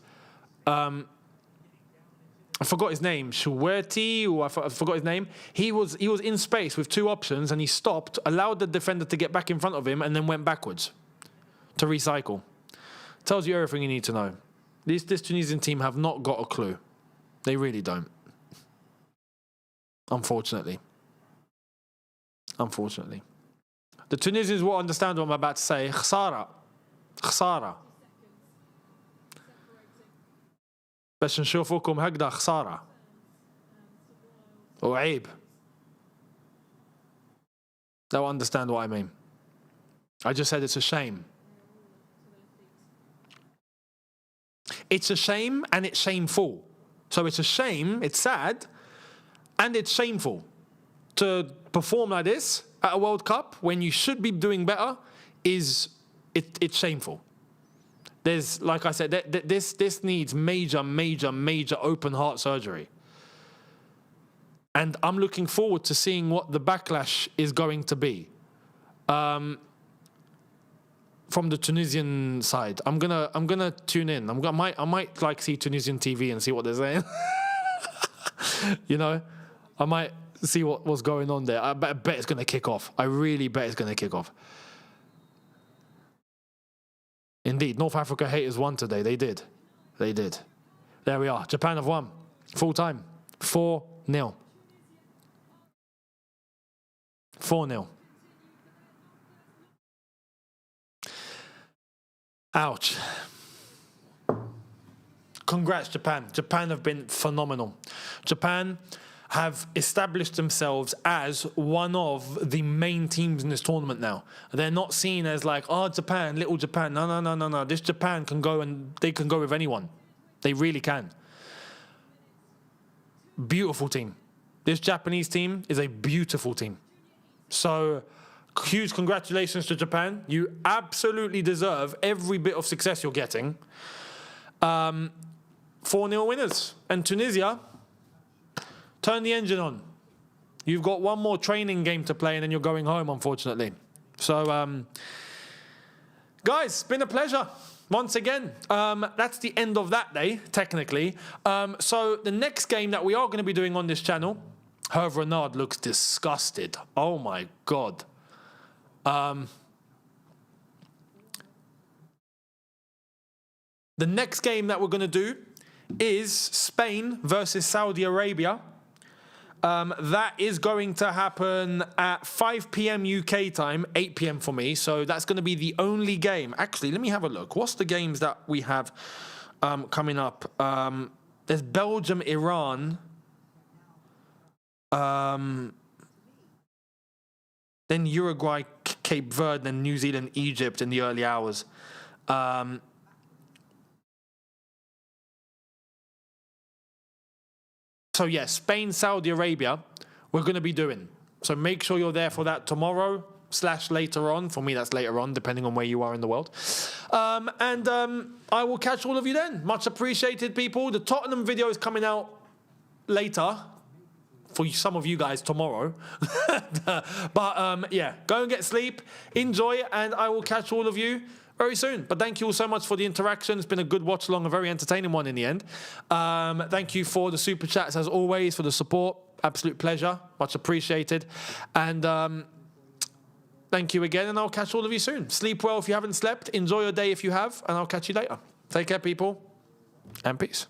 I forgot his name, Shuwerti, or I forgot his name. He was in space with 2 options, and he stopped, allowed the defender to get back in front of him, and then went backwards to recycle. Tells you everything you need to know. This Tunisian team have not got a clue. They really don't. Unfortunately. The Tunisians will understand what I'm about to say. خسارة. باش نشوفوكم هكذا خسارة وعيب. They'll understand what I mean. I just said it's a shame. It's a shame and it's shameful. So it's a shame, it's sad, and it's shameful to perform like this at a World Cup when you should be doing better. It's shameful. There's, like I said, this needs major open heart surgery. And I'm looking forward to seeing what the backlash is going to be. From the Tunisian side. I'm gonna tune in. I might like see Tunisian TV and see what they're saying. You know, I might see what's going on there. I bet it's gonna kick off. I really bet it's gonna kick off. Indeed, North Africa haters won today. They did. There we are. Japan have won. Full time. 4-0. 4-0. Ouch. Congrats, Japan. Japan have been phenomenal. Japan have established themselves as one of the main teams in this tournament now. They're not seen as like, oh, Japan, little Japan. No. This Japan can go, and they can go with anyone. They really can. Beautiful team. This Japanese team is a beautiful team. So, huge congratulations to Japan. You absolutely deserve every bit of success you're getting. 4-0 winners. And Tunisia, turn the engine on. You've got one more training game to play and then you're going home, unfortunately. So, guys, it's been a pleasure. Once again, that's the end of that day, technically. So the next game that we are going to be doing on this channel, Hervé Renard looks disgusted. Oh, my God. The next game that we're going to do is Spain versus Saudi Arabia. That is going to happen at 5 p.m. UK time, 8 p.m. for me. So that's going to be the only game. Actually, let me have a look. What's the games that we have coming up? There's Belgium, Iran. Then Uruguay, Cape Verde, then New Zealand, Egypt in the early hours. So, yeah, Spain, Saudi Arabia, we're going to be doing. So make sure you're there for that tomorrow/later on. For me, that's later on, depending on where you are in the world. I will catch all of you then. Much appreciated, people. The Tottenham video is coming out later. For some of you guys, tomorrow. But, yeah, go and get sleep. Enjoy, and I will catch all of you very soon. But thank you all so much for the interaction. It's been a good watch along, a very entertaining one in the end. Thank you for the super chats, as always, for the support. Absolute pleasure. Much appreciated. And thank you again, and I'll catch all of you soon. Sleep well if you haven't slept. Enjoy your day if you have, and I'll catch you later. Take care, people, and peace.